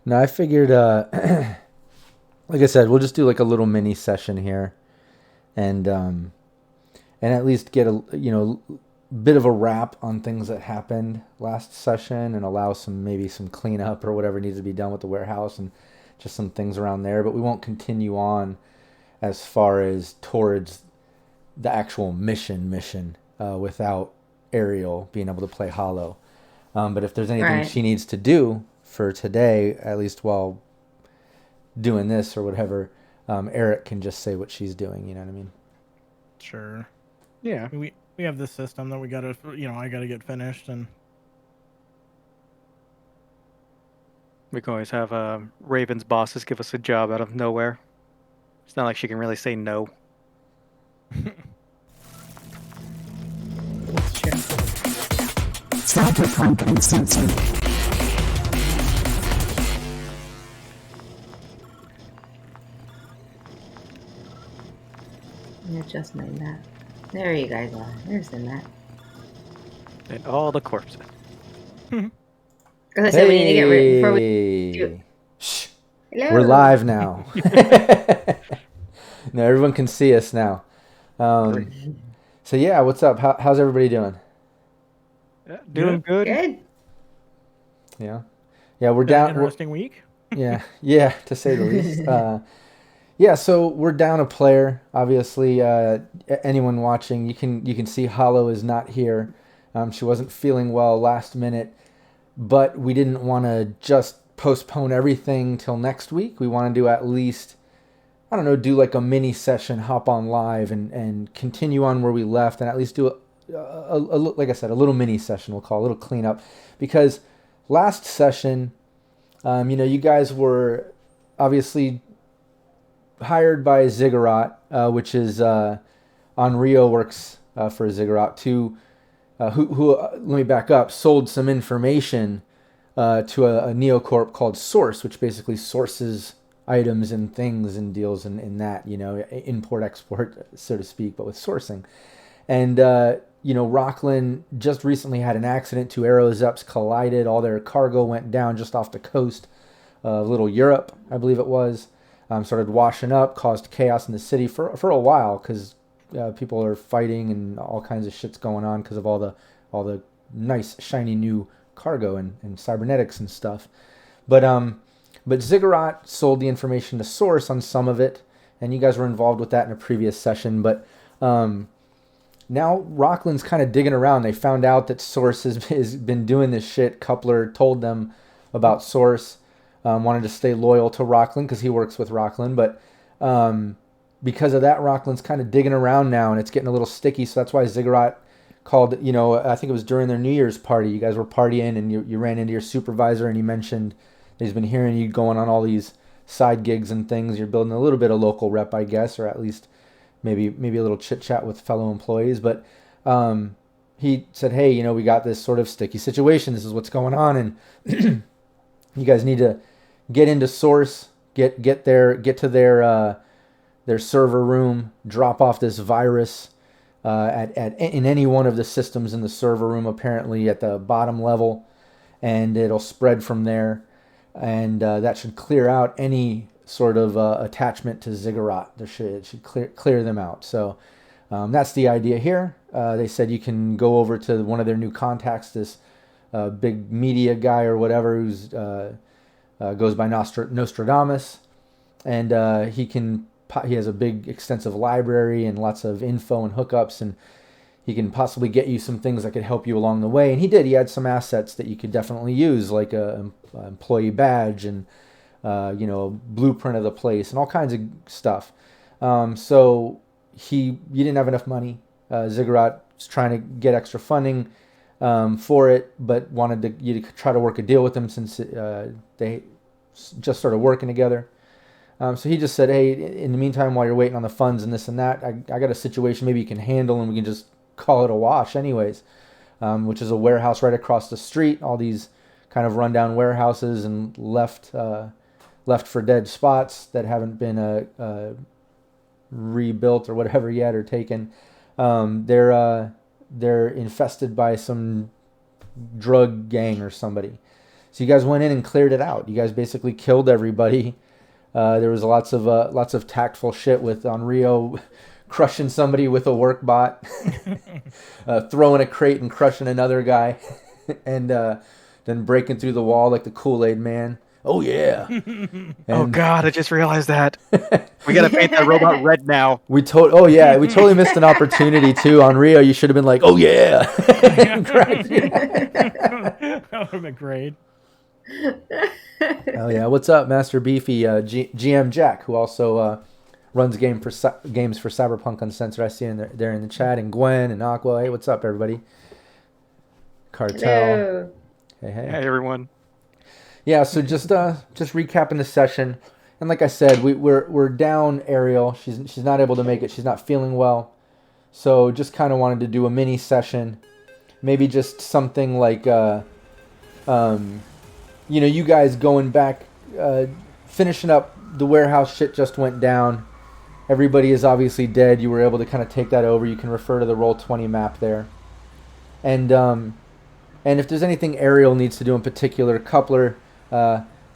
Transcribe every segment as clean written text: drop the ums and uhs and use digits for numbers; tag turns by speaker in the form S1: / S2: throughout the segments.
S1: No, I figured, like I said, we'll just do like a little mini session here, and and at least get a bit of a wrap on things that happened last session, and allow some maybe some cleanup or whatever needs to be done with the warehouse and just some things around there. But we won't continue on as far as towards the actual mission without Ariel being able to play Hollow. But if there's anything
S2: Right.
S1: she needs to do for today, at least while doing this or whatever, Eric can just say what she's doing. You know what I mean?
S3: Sure.
S4: Yeah.
S3: We have this system that we gotta, I gotta get finished, and
S4: We can always have Raven's bosses give us a job out of nowhere. It's not like she can really say no.
S2: That's true.
S5: Cyberpunk Uncensored.
S2: Adjust my map. There you guys are. There's the map.
S4: And all the corpses.
S2: As I said, we need to get rid before we do.
S1: Hey, shh,
S2: Hello.
S1: we're live now. No, everyone can see us now. So yeah, what's up? How's everybody doing?
S4: Doing good.
S2: Good.
S1: Yeah, we're
S3: been an
S1: down.
S3: interesting week.
S1: Yeah, to say the least. Yeah, so we're down a player. Obviously, anyone watching, you can see Hollow is not here. She wasn't feeling well last minute, but we didn't want to just postpone everything till next week. We want to do at least, I don't know, do like a mini session, hop on live, and continue on where we left, and at least do like I said, a little mini session. We'll call it, a little cleanup, because last session, you guys were obviously hired by Ziggurat, which is Onryo works for Ziggurat, who let me back up, sold some information to a neocorp called Source, which basically sources items and things and deals in that, import export, so to speak, but with sourcing. And Rockland just recently had an accident. Two Aerozeps collided. All their cargo went down just off the coast of Little Europe, I believe it was. Started washing up, caused chaos in the city for a while, because people are fighting and all kinds of shit's going on because of all the nice shiny new cargo and cybernetics and stuff. But Ziggurat sold the information to Source on some of it, and you guys were involved with that in a previous session. But now Rockland's kind of digging around. They found out that Source has been doing this shit. Coupler told them about Source. Wanted to stay loyal to Rockland because he works with Rockland, but because of that, Rockland's kind of digging around now, and it's getting a little sticky. So that's why Ziggurat called. I think it was during their New Year's party. You guys were partying, and you ran into your supervisor, and he mentioned that he's been hearing you going on all these side gigs and things. You're building a little bit of local rep, I guess, or at least maybe a little chit chat with fellow employees. But he said, "Hey, we got this sort of sticky situation. This is what's going on, and you guys need to get into Source, get to their server room, drop off this virus in any one of the systems in the server room, apparently at the bottom level, and it'll spread from there, and that should clear out any sort of attachment to Ziggurat. It should clear them out. So that's the idea here. They said you can go over to one of their new contacts, this big media guy or whatever, who's goes by Nostradamus, and he has a big extensive library and lots of info and hookups, and he can possibly get you some things that could help you along the way. And he had some assets that you could definitely use, like a employee badge and a blueprint of the place and all kinds of stuff. So you didn't have enough money. Ziggurat was trying to get extra funding for it, but wanted you to try to work a deal with them since they just started working together. So he just said, "Hey, in the meantime, while you're waiting on the funds and this and that, I got a situation maybe you can handle, and we can just call it a wash anyways," which is a warehouse right across the street. All these kind of rundown warehouses and left for dead spots that haven't been rebuilt or whatever yet, or taken. They're infested by some drug gang or somebody. So you guys went in and cleared it out. You guys basically killed everybody. There was lots of tactful shit with Rio crushing somebody with a work bot, throwing a crate and crushing another guy, and then breaking through the wall like the Kool-Aid man. Oh yeah!
S4: Oh God, I just realized that. We gotta paint that robot red now.
S1: We totally missed an opportunity too. On Rio, you should have been like, oh yeah!
S3: That would have been great.
S1: Oh yeah, what's up, Master Beefy? GM Jack, who also runs games for Cyberpunk Uncensored. I see him there in the chat, and Gwen and Aqua. Hey, what's up, everybody? Cartel.
S2: Hello.
S1: Hey.
S4: Hey everyone.
S1: Yeah, so just recapping the session, and like I said, we're down Ariel. She's not able to make it. She's not feeling well, so just kind of wanted to do a mini session, maybe just something like you guys going back, finishing up the warehouse. Shit just went down. Everybody is obviously dead. You were able to kind of take that over. You can refer to the Roll20 map there, and if there's anything Ariel needs to do in particular, Coupler.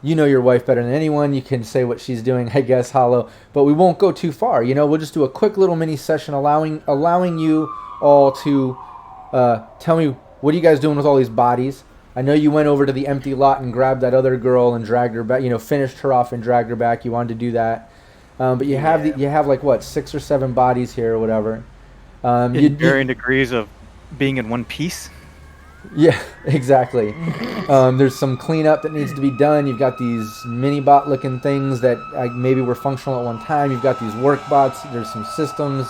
S1: You know your wife better than anyone. You can say what she's doing, I guess, Hollow. But we won't go too far. We'll just do a quick little mini session, allowing you all to tell me, what are you guys doing with all these bodies? I know you went over to the empty lot and grabbed that other girl and dragged her back. Finished her off and dragged her back. You wanted to do that, but you have like what, 6 or 7 bodies here or whatever.
S4: In varying degrees of being in one piece.
S1: Yeah, exactly. There's some cleanup that needs to be done. You've got these mini-bot looking things that maybe were functional at one time. You've got these work bots. There's some systems.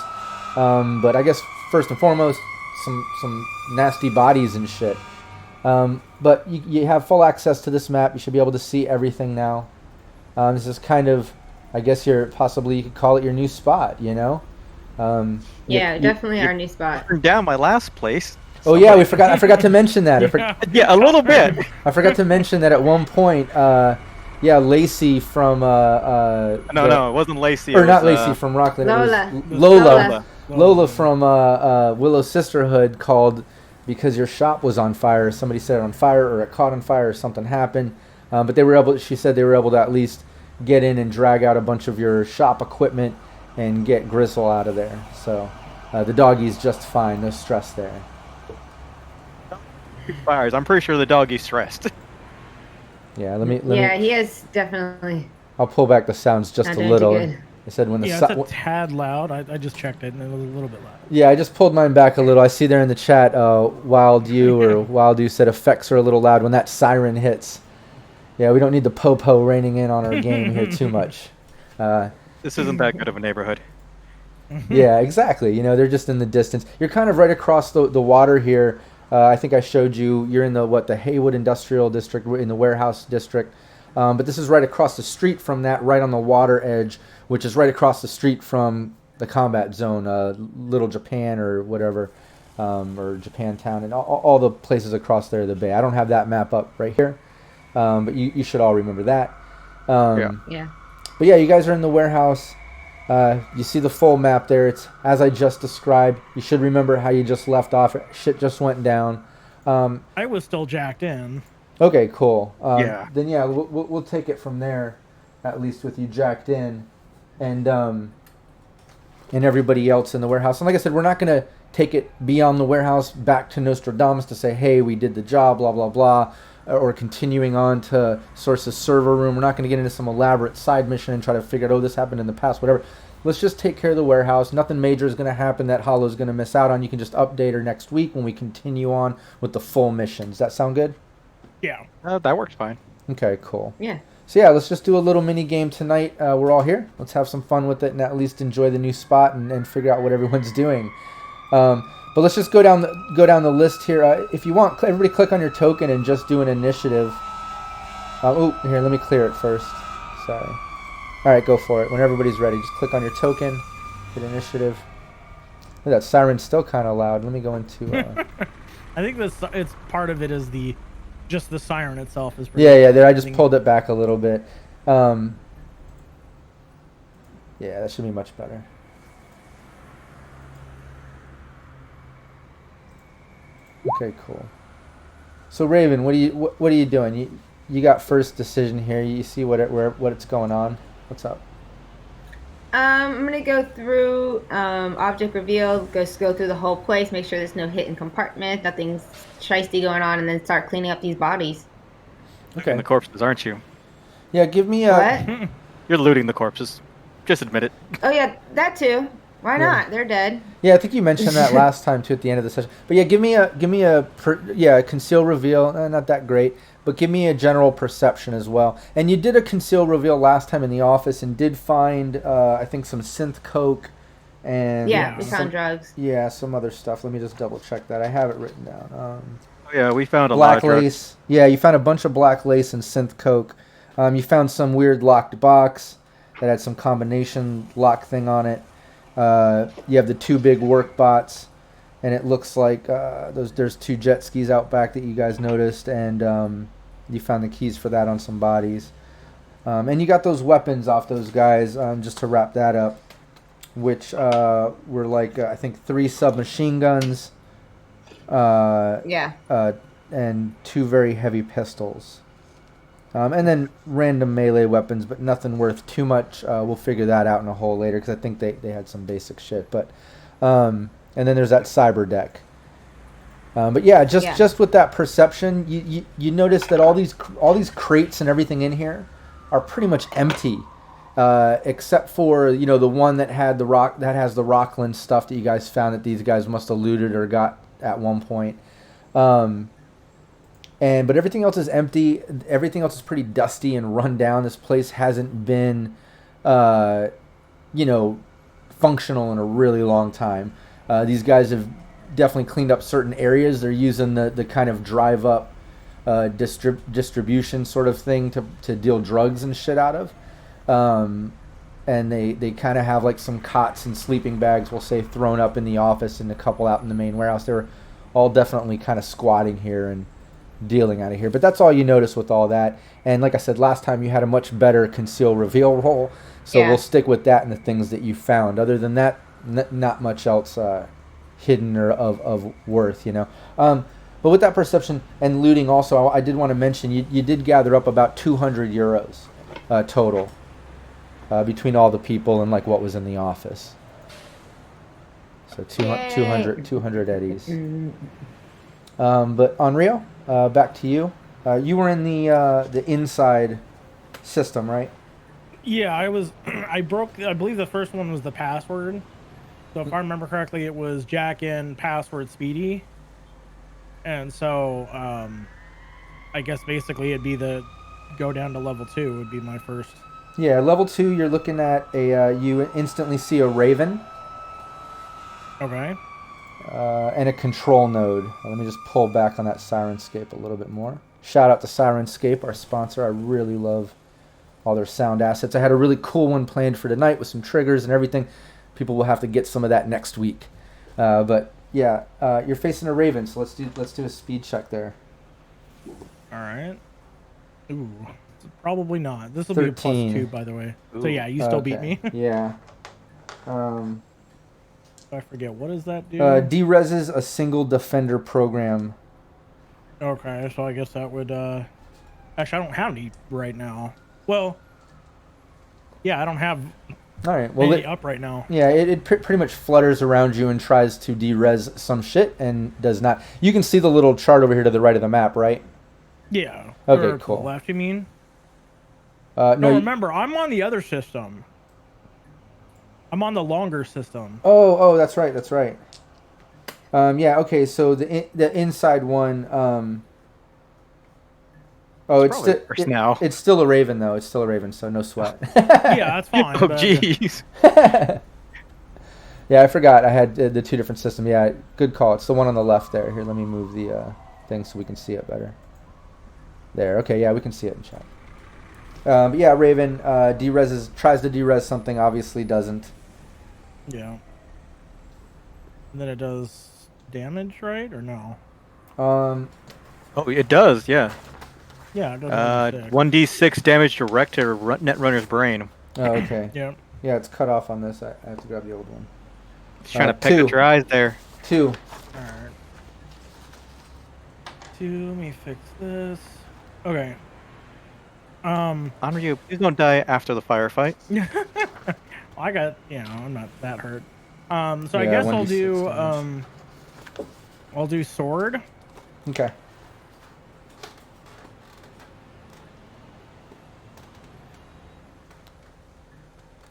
S1: But I guess first and foremost, some nasty bodies and shit. But you have full access to this map. You should be able to see everything now. This is kind of, I guess you could call it your new spot,
S2: Yeah, definitely our new spot.
S4: Turned down my last place.
S1: Oh yeah, I forgot to mention that.
S4: Yeah, a little bit.
S1: I forgot to mention that at one point, Lacey from
S4: No, it wasn't Lacey.
S1: Or not Lacey from Rockland.
S2: Lola.
S1: It was Lola from Willow Sisterhood called because your shop was on fire. Somebody set it on fire, or it caught on fire, or something happened. But she said they were able to at least get in and drag out a bunch of your shop equipment and get Grizzle out of there. So the doggie's just fine. No stress there.
S4: Fires. I'm pretty sure the doggie's stressed.
S1: Yeah, let me.
S2: He is definitely.
S1: I'll pull back the sounds just a little. I said when
S3: it's a tad loud. I just checked it and it was a little bit loud.
S1: Yeah, I just pulled mine back a little. I see there in the chat, Wild You said effects are a little loud when that siren hits. Yeah, we don't need the po-po raining in on our game here too much.
S4: This isn't that good of a neighborhood.
S1: Yeah, exactly. They're just in the distance. You're kind of right across the water here. I think I showed you. You're in the Haywood Industrial District, in the warehouse district. But this is right across the street from that, right on the water edge, which is right across the street from the combat zone, Little Japan or whatever, or Japantown, and all the places across there, the bay. I don't have that map up right here, but you should all remember that.
S2: Yeah.
S1: But yeah, you guys are in the warehouse. You see the full map there. It's as I just described. You should remember how you just left off. Shit just went down.
S3: I was still jacked in.
S1: Okay, cool.
S4: Yeah.
S1: Then we'll take it from there, at least with you jacked in, and everybody else in the warehouse. And like I said, we're not gonna take it beyond the warehouse back to Nostradamus to say, hey, we did the job, blah blah blah, or continuing on to Source's server room. We're not going to get into some elaborate side mission and try to figure out, oh, this happened in the past, whatever. Let's just take care of the warehouse. Nothing major is going to happen that Hollow's going to miss out on. You can just update her next week when we continue on with the full mission. Does that sound good?
S3: Yeah.
S4: That works fine.
S1: Okay, cool.
S2: Yeah.
S1: So yeah, let's just do a little mini game tonight. We're all here. Let's have some fun with it and at least enjoy the new spot and figure out what everyone's doing. But let's just go down the list here. If you want, everybody click on your token and just do an initiative. Here, let me clear it first. Sorry. All right, go for it. When everybody's ready, just click on your token, hit initiative. Look, that siren's still kind of loud. Let me go into.
S3: I think it's part of it is just the siren itself is.
S1: Yeah. There, I just pulled it back a little bit. Yeah, that should be much better. Okay, cool. So Raven, what are you doing? you got first decision here. You see what's going on. What's up?
S2: I'm gonna go through object reveal, go through the whole place, make sure there's no hidden compartment, nothing's shiesty going on, and then start cleaning up these bodies.
S4: Looting
S1: Okay.
S4: the corpses, aren't you?
S1: Yeah, give me a.
S2: What?
S4: You're looting the corpses. Just admit it.
S2: Oh yeah, that too. Why
S1: Yeah.
S2: not? They're dead.
S1: Yeah, I think you mentioned that last time too at the end of the session. But yeah, give me a conceal reveal. Not that great, but give me a general perception as well. And you did a conceal reveal last time in the office and did find I think some synth coke and
S2: Yeah, we
S1: some,
S2: found drugs.
S1: yeah, some other stuff. Let me just double check that. I have it written down.
S4: Oh, yeah, we found a lot
S1: Black
S4: of drugs.
S1: lace. Yeah, you found a bunch of black lace and synth coke. You found some weird locked box that had some combination lock thing on it. You have the two big work bots, and it looks like there's two jet skis out back that you guys noticed, and you found the keys for that on some bodies. And you got those weapons off those guys, just to wrap that up, which were like, I think 3 submachine guns,
S2: Yeah.
S1: and 2 very heavy pistols. And then random melee weapons, but nothing worth too much. We'll figure that out in a hole later, because I think they had some basic shit. But and then there's that cyber deck. But yeah, just with that perception, you notice that all these crates and everything in here are pretty much empty, except for the one that has the Rockland stuff that you guys found that these guys must have looted or got at one point. But everything else is empty. Everything else is pretty dusty and run down. This place hasn't been, functional in a really long time. These guys have definitely cleaned up certain areas. They're using the kind of drive up distribution sort of thing to deal drugs and shit out of. And they kind of have like some cots and sleeping bags, we'll say, thrown up in the office and a couple out in the main warehouse. They were all definitely kind of squatting here and dealing out of here. But that's all you notice with all that. And like I said last time, you had a much better conceal reveal roll, so
S2: Yeah.
S1: we'll stick with that and the things that you found. Other than that, not much else hidden or of worth, but with that perception and looting also, I did want to mention you did gather up about 200 euros total between all the people and like what was in the office. So 200 eddies. But Unreal, back to you. You were in the inside system, right?
S3: Yeah, I was. I believe the first one was the password. So if I remember correctly, it was Jack in password Speedy. And so, I guess basically it'd be go down to level 2 would be my first.
S1: Yeah, level 2. You're looking at you instantly see a Raven.
S3: Okay.
S1: And a control node. Let me just pull back on that Sirenscape a little bit more. Shout out to Sirenscape, our sponsor. I really love all their sound assets. I had a really cool one planned for tonight with some triggers and everything. People will have to get some of that next week. But yeah, you're facing a Raven, so let's do a speed check there.
S3: All right. Ooh, probably not. This will
S1: 13.
S3: be a +2, by the way.
S4: Ooh.
S3: So yeah, you still beat
S1: Okay.
S3: me.
S1: Yeah.
S3: I forget, what does that do?
S1: Dereses a single defender program.
S3: Okay, so I guess that would actually I don't have any right now. Well, yeah, I don't have
S1: All right. Well,
S3: any up right now.
S1: yeah, it pretty much flutters around you and tries to derez some shit and does not. You can see the little chart over here to the right of the map, right?
S3: Yeah.
S1: Okay,
S3: Or to
S1: cool.
S3: the left, you mean?
S1: No,
S3: No, remember, I'm on the other system. I'm on the longer system.
S1: Oh, that's right. Yeah, okay, so the inside one,
S4: Probably worse now.
S1: it's still a Raven, though. It's still a Raven, so no sweat.
S3: Yeah, that's fine.
S4: Oh,
S3: but-
S4: jeez.
S1: Yeah, I forgot I had the two different systems. Yeah, good call. It's the one on the left there. Here, let me move the thing so we can see it better. There, okay, yeah, we can see it in chat. But yeah, Raven tries to derez something, obviously doesn't.
S3: Yeah. And then it does damage, right? Or no?
S1: Um,
S4: Oh, it does, yeah.
S3: Yeah, it does.
S4: 1d6 damage direct to Netrunner's brain.
S1: oh, okay.
S3: Yeah.
S1: Yeah, it's cut off on this. I have to grab the old one.
S4: He's trying to peck
S1: 2.
S4: at your eyes there.
S1: 2.
S3: Alright. 2, let me fix this. Okay.
S4: Honor please don't die after the firefight.
S3: I got, I'm not that hurt. So I
S1: Yeah,
S3: guess I'll
S1: 1d6
S3: do,
S1: damage.
S3: I'll do sword.
S1: Okay.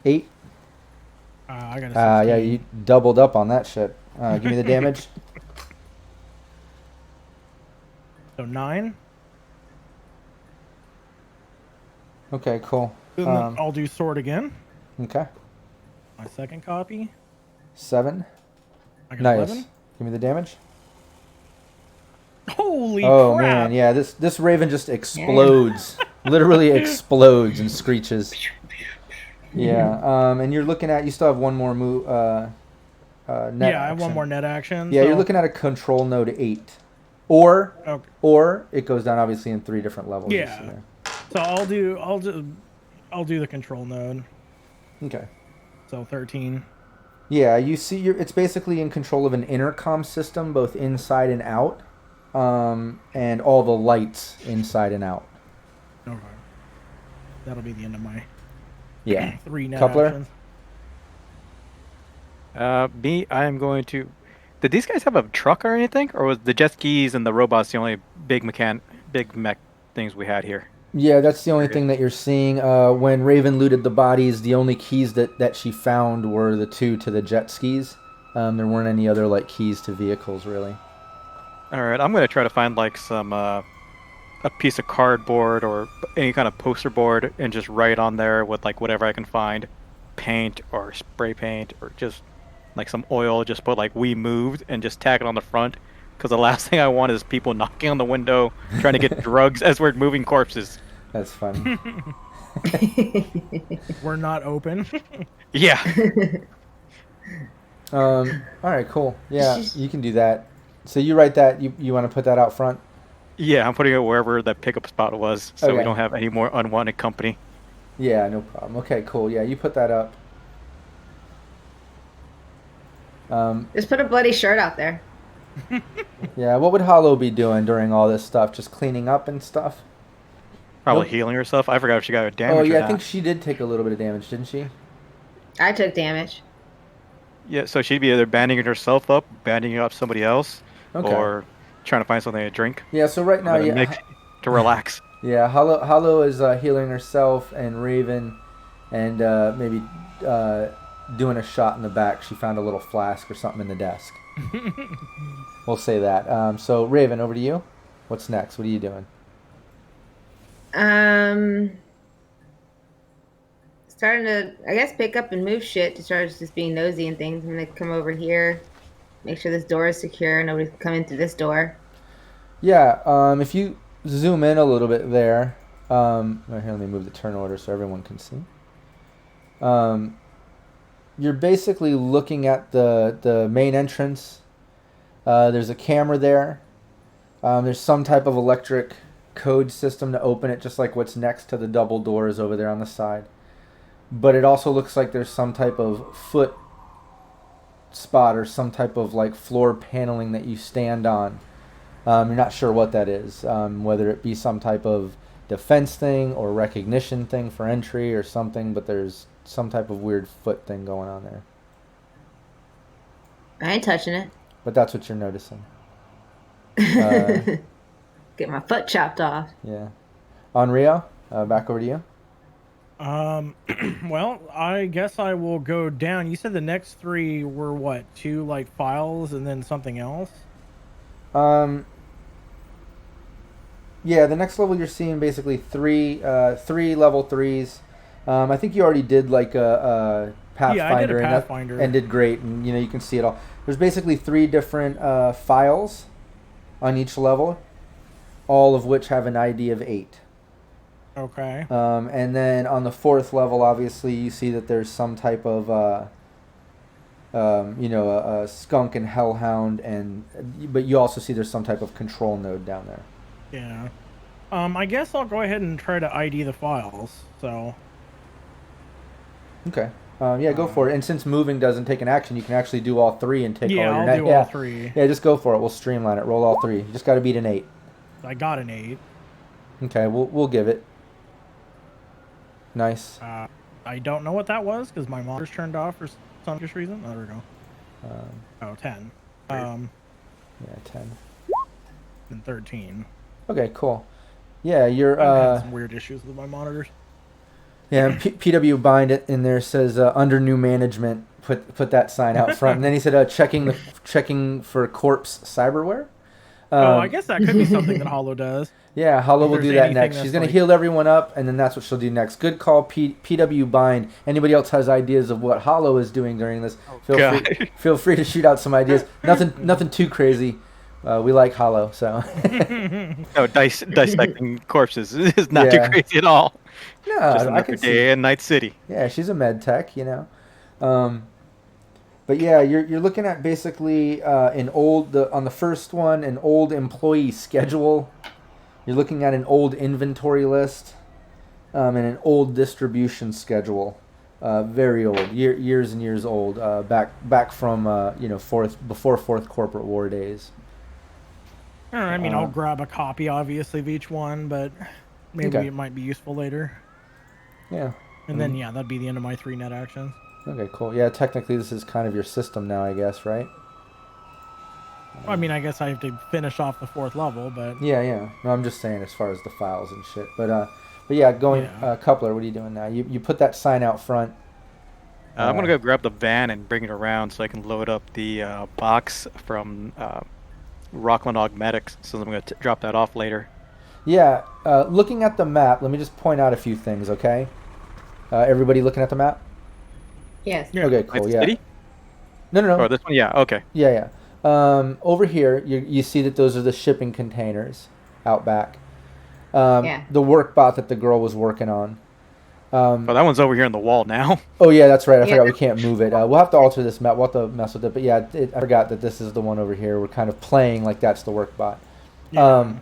S1: Eight.
S3: I got a 16.
S1: Yeah, you doubled up on that shit. Give me the damage.
S3: So 9.
S1: Okay, cool.
S3: Then I'll do sword again.
S1: Okay.
S3: My second copy.
S1: 7.
S3: I got
S1: Nice.
S3: 11.
S1: Give me the damage.
S3: Holy
S1: Oh
S3: crap!
S1: man, yeah, this raven just explodes. Literally explodes and screeches. Yeah, and you're looking at, you still have one more move, net
S3: Yeah, I have one
S1: action.
S3: more net action.
S1: Yeah,
S3: so...
S1: you're looking at a control node 8. Or
S3: Okay.
S1: or it goes down obviously in 3 different levels. you see
S3: Yeah.
S1: there.
S3: So I'll do the control node.
S1: Okay.
S3: So 13.
S1: Yeah, you see, it's basically in control of an intercom system, both inside and out, and all the lights inside and out.
S3: Okay. That'll be the end of my
S1: Yeah.
S3: 3 net
S1: Coupler?
S3: actions.
S4: Me, I am going to. Did these guys have a truck or anything, or was the jet skis and the robots the only big mech things we had here?
S1: Yeah, that's the only thing that you're seeing. When Raven looted the bodies, the only keys that she found were the 2 to the jet skis. There weren't any other like keys to vehicles really.
S4: All right, I'm gonna try to find like some a piece of cardboard or any kind of poster board and just write on there with like whatever I can find, paint or spray paint or just like some oil. Just put like "we moved" and just tag it on the front. Because the last thing I want is people knocking on the window trying to get drugs as we're moving corpses.
S1: That's funny.
S3: We're not open.
S4: Yeah.
S1: All right, cool. Yeah, you can do that. So you write that. You want to put that out front?
S4: Yeah, I'm putting it wherever that pickup spot was, so we
S1: Okay.
S4: don't have any more unwanted company.
S1: Yeah, no problem. Okay, cool. Yeah, you put that up.
S2: Just put a bloody shirt out there.
S1: Yeah, what would Hollow be doing during all this stuff? Just cleaning up and stuff?
S4: Probably
S1: Nope.
S4: healing herself. I forgot if she got damage
S1: Oh
S4: or
S1: yeah, I
S4: not.
S1: think she did take a little bit of damage, didn't she?
S2: I took damage.
S4: Yeah, so she'd be either bandaging herself up, bandaging up somebody else,
S1: Okay.
S4: or trying to find something to drink.
S1: Yeah, so right now,
S4: Or to
S1: yeah,
S4: make to relax.
S1: yeah, Hollow is healing herself and Raven, and maybe doing a shot in the back. She found a little flask or something in the desk. We'll say that. So Raven, over to you. What's next? What are you doing?
S2: Starting to, I guess, pick up and move shit to start just being nosy and things. I'm gonna come over here, make sure this door is secure. Nobody's coming through this door.
S1: Yeah, if you zoom in a little bit there, right here, let me move the turn order so everyone can see. You're basically looking at the main entrance. There's a camera there. There's some type of electric code system to open it, just like what's next to the double doors over there on the side. But it also looks like there's some type of foot spot or some type of like floor paneling that you stand on. You're not sure what that is, whether it be some type of defense thing or recognition thing for entry or something, but there's some type of weird foot thing going on there.
S2: I ain't touching it.
S1: But that's what you're noticing.
S2: Get my foot chopped off.
S1: Yeah. Onryo, back over to you.
S3: Well, I guess I will go down. You said the next 3 were what? 2 like files and then something else?
S1: Yeah, the next level you're seeing basically three level 3s. I think you already did like a Pathfinder,
S3: Yeah, I did a Pathfinder.
S1: and did great, and you can see it all. There's basically 3 different files on each level, all of which have an ID of 8.
S3: Okay.
S1: And then on the 4th level, obviously, you see that there's some type of a skunk and hellhound, but you also see there's some type of control node down there.
S3: Yeah. I guess I'll go ahead and try to ID the files. So.
S1: Okay. Yeah, go for it. And since moving doesn't take an action, you can actually do all 3 and take all your
S3: I'll
S1: net.
S3: do all 3.
S1: Yeah, just go for it. We'll streamline it. Roll all 3. You just got to beat an 8.
S3: I got an 8.
S1: Okay, we'll give it. Nice.
S3: I don't know what that was because my monitor's turned off for some reason. Oh, there we go. 10.
S1: Yeah, 10.
S3: And 13.
S1: Okay, cool. Yeah, you're.
S3: I've had some weird issues with my monitors.
S1: Yeah, PW Bind it in there says under new management. Put that sign out front, and then he said checking for corpse cyberware.
S3: I guess that could be something that Hollow does.
S1: Yeah, Hollow
S3: If
S1: will do
S3: there's
S1: that
S3: anything
S1: next.
S3: that's
S1: She's going to
S3: like-
S1: heal everyone up, and then that's what she'll do next. Good call, PW Bind. Anybody else has ideas of what Hollow is doing during this? Feel free to shoot out some ideas. Nothing too crazy. We like Hollow, so.
S4: No, dissecting corpses is not too crazy at all.
S1: No,
S4: Just
S1: I
S4: another
S1: can
S4: day
S1: see.
S4: in Night City.
S1: Yeah, she's a med tech, But yeah, you're looking at basically on the first one, an old employee schedule. You're looking at an old inventory list, and an old distribution schedule. Very old, years and years old. Back from before Fourth Corporate War days.
S3: I mean, I'll grab a copy, obviously, of each one, but maybe
S1: Okay.
S3: it might be useful later.
S1: Yeah.
S3: And then, that'd be the end of my 3 net actions.
S1: Okay, cool. Yeah, technically this is kind of your system now, I guess, right?
S3: I mean, I guess I have to finish off the 4th level, but...
S1: Yeah. No, I'm just saying as far as the files and shit. But yeah, Coupler, what are you doing now? You put that sign out front.
S4: I'm gonna go grab the van and bring it around so I can load up the box from Rockland Augmetics. So I'm gonna drop that off later.
S1: Yeah, looking at the map, let me just point out a few things, okay? Everybody looking at the map?
S2: Yes.
S3: Yeah.
S1: Okay, cool.
S4: Night
S1: Yeah.
S4: City?
S1: No.
S4: Oh, this one? Yeah, okay.
S1: Yeah. Over here, you see that those are the shipping containers out back.
S2: Yeah.
S1: The work bot that the girl was working on.
S4: Oh, that one's over here on the wall now.
S1: Oh yeah, that's right. I
S2: Yeah.
S1: forgot we can't move it. We'll have to alter this map. We'll have to mess with it. But yeah, I forgot that this is the one over here. We're kind of playing like that's the work bot.
S3: Yeah.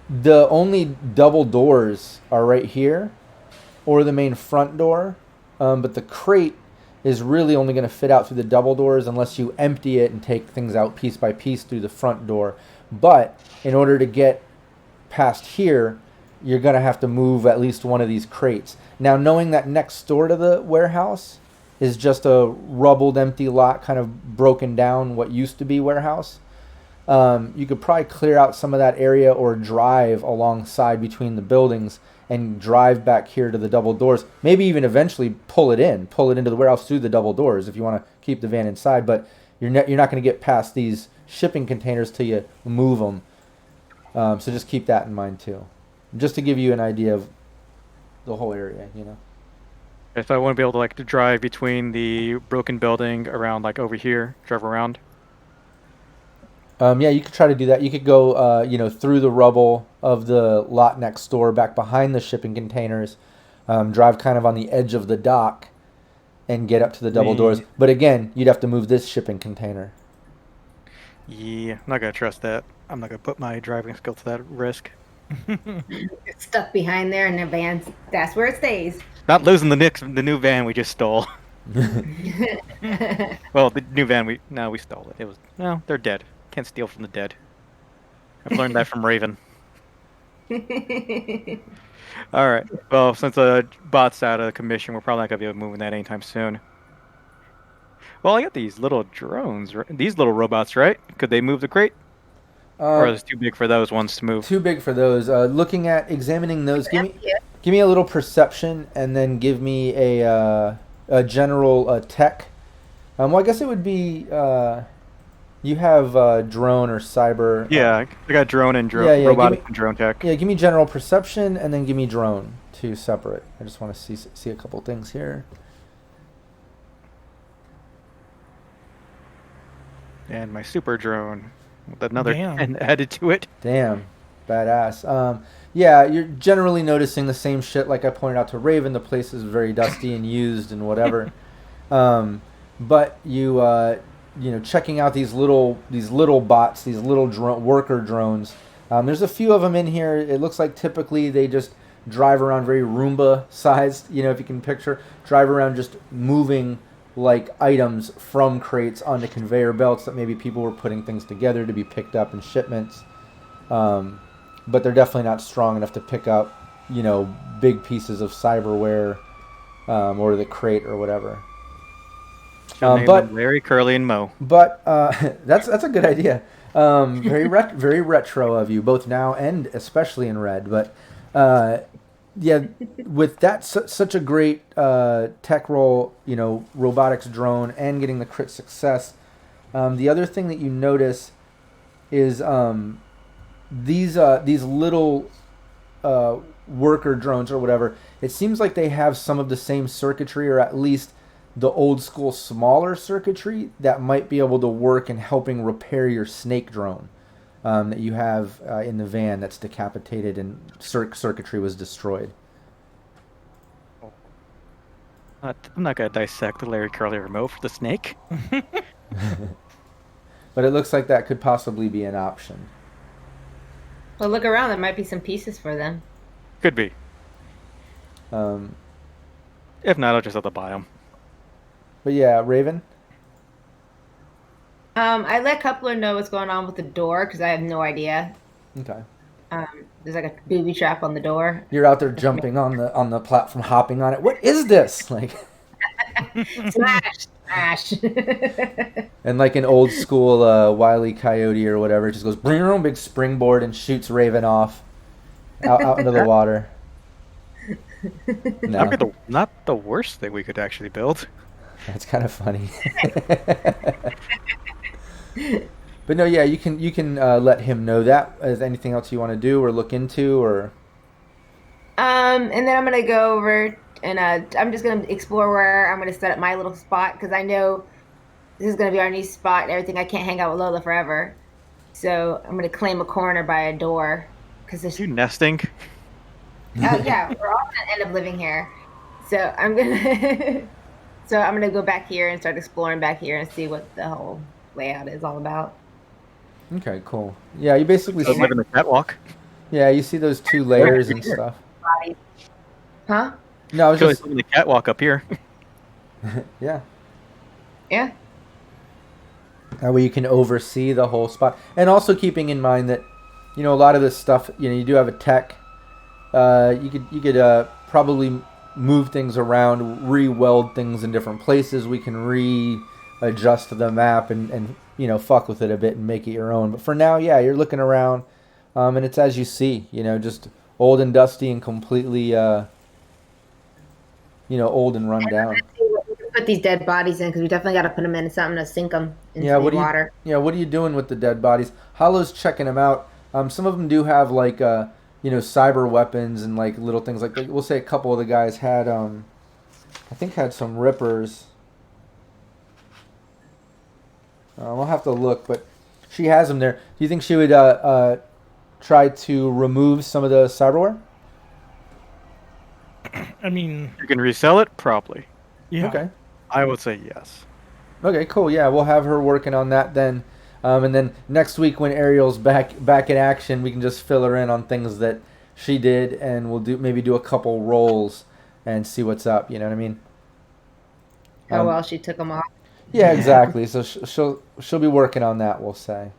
S1: The only double doors are right here, or the main front door. But the crate is really only going to fit out through the double doors unless you empty it and take things out piece by piece through the front door. But in order to get past here, you're going to have to move at least one of these crates. Now, knowing that next door to the warehouse is just a rubbled, empty lot, kind of broken down what used to be warehouse, you could probably clear out some of that area or drive alongside between the buildings and drive back here to the double doors. Maybe even eventually pull it into the warehouse through the double doors if you want to keep the van inside. But you're not going to get past these shipping containers till you move them. So just keep that in mind too, just to give you an idea of the whole area.
S4: If I want to be able to drive between the broken building around over here, drive around.
S1: Yeah, you could try to do that. You could go, through the rubble of the lot next door, back behind the shipping containers, drive kind of on the edge of the dock, and get up to the double doors. But again, you'd have to move this shipping container.
S4: Yeah, I'm not gonna trust that. I'm not gonna put my driving skill to that risk.
S2: It's stuck behind there in the van. That's where it stays.
S4: Not losing the new van we just stole. Well, the new van we stole it. It was they're dead. Can't steal from the dead. I've learned that from Raven. All right. Well, since the bot's out of commission, we're probably not gonna be able to move that anytime soon. Well, I got these little drones, these little robots, right? Could they move the crate? Or is it too big for those ones to move?
S1: Too big for those. Examining those. Give me a little perception, and then give me a general tech. Well, I guess it would be. You have drone or cyber.
S4: Yeah, I got drone and robotic and drone tech.
S1: Yeah, give me general perception, and then give me drone, two separate. I just want to see a couple things here.
S4: And my super drone with another
S3: Damn.
S4: 10 added to it.
S1: Damn, badass. Yeah, you're generally noticing the same shit like I pointed out to Raven. The place is very dusty and used and whatever. But checking out these little bots, these little worker drones. There's a few of them in here. It looks like typically they just drive around very Roomba sized. If you can picture, drive around just moving like items from crates onto conveyor belts that maybe people were putting things together to be picked up in shipments. But they're definitely not strong enough to pick up big pieces of cyberware, or the crate or whatever.
S4: Should name
S1: But
S4: them Larry, Curly, and Moe.
S1: But that's a good idea. Very retro of you, both now and especially in Red. But yeah, with that such a great tech roll, robotics drone, and getting the crit success. The other thing that you notice is these little worker drones or whatever. It seems like they have some of the same circuitry, or at least the old school smaller circuitry that might be able to work in helping repair your snake drone that you have in the van that's decapitated and circuitry was destroyed.
S4: I'm not gonna dissect the Larry, Curly, or Moe for the snake.
S1: But it looks like that could possibly be an option.
S2: Well, look around. There might be some pieces for them.
S4: Could be.
S1: Um,
S4: If not, I'll just have to buy them.
S1: but yeah, Raven.
S2: I let Coupler know what's going on with the door because I have no idea.
S1: Okay.
S2: There's like a booby trap on the door.
S1: You're out there jumping on the platform, hopping on it. What is this? Like,
S2: Smash! Smash!
S1: and like an old school Wile E. Coyote or whatever, it just goes big springboard and shoots Raven off out into the water. No,
S4: That'd be not the worst thing we could actually build.
S1: that's kind of funny. But no, yeah, you can let him know that. Is there anything else you want to do or look into, or?
S2: And then I'm gonna go over and I'm just gonna explore where I'm gonna set up my little spot because I know this is gonna be our new spot and everything. I can't hang out with Lola forever, so I'm gonna claim a corner by a door because there's.
S4: You nesting?
S2: Oh yeah, we're all gonna end up living here. So I'm gonna so I'm gonna go back here and start exploring back here and see what the whole layout is all about.
S1: Okay, cool. Yeah, you basically
S4: So
S1: see,
S4: live in the catwalk.
S1: yeah, you see those two layers and stuff.
S2: Huh?
S1: No, I was
S4: Could
S1: just
S4: live in the catwalk up here.
S1: yeah.
S2: Yeah.
S1: That way you can oversee the whole spot, and also keeping in mind that a lot of this stuff, you do have a tech. You could probably move things around, re-weld things in different places. We can readjust the map and fuck with it a bit and make it your own. But for now, yeah, you're looking around, and it's as you see, just old and dusty and completely, old and run down.
S2: We can put these dead bodies in because we definitely got to put them in something to sink them into the water.
S1: What are you doing with the dead bodies? Hollow's checking them out. Some of them do have like cyber weapons and like little things like that. We'll say a couple of the guys had I think had some rippers. We'll have to look, but she has them there. Do you think she would try to remove some of the cyberware?
S3: I mean,
S4: You can resell it? Probably.
S3: yeah.
S1: Okay.
S4: I would say yes.
S1: Okay, cool. Yeah, we'll have her working on that then. And then next week when Ariel's back in action, we can just fill her in on things that she did, and we'll maybe do a couple rolls and see what's up. You know what I mean?
S2: How well she took them off.
S1: Yeah, exactly. So she'll be working on that, we'll say.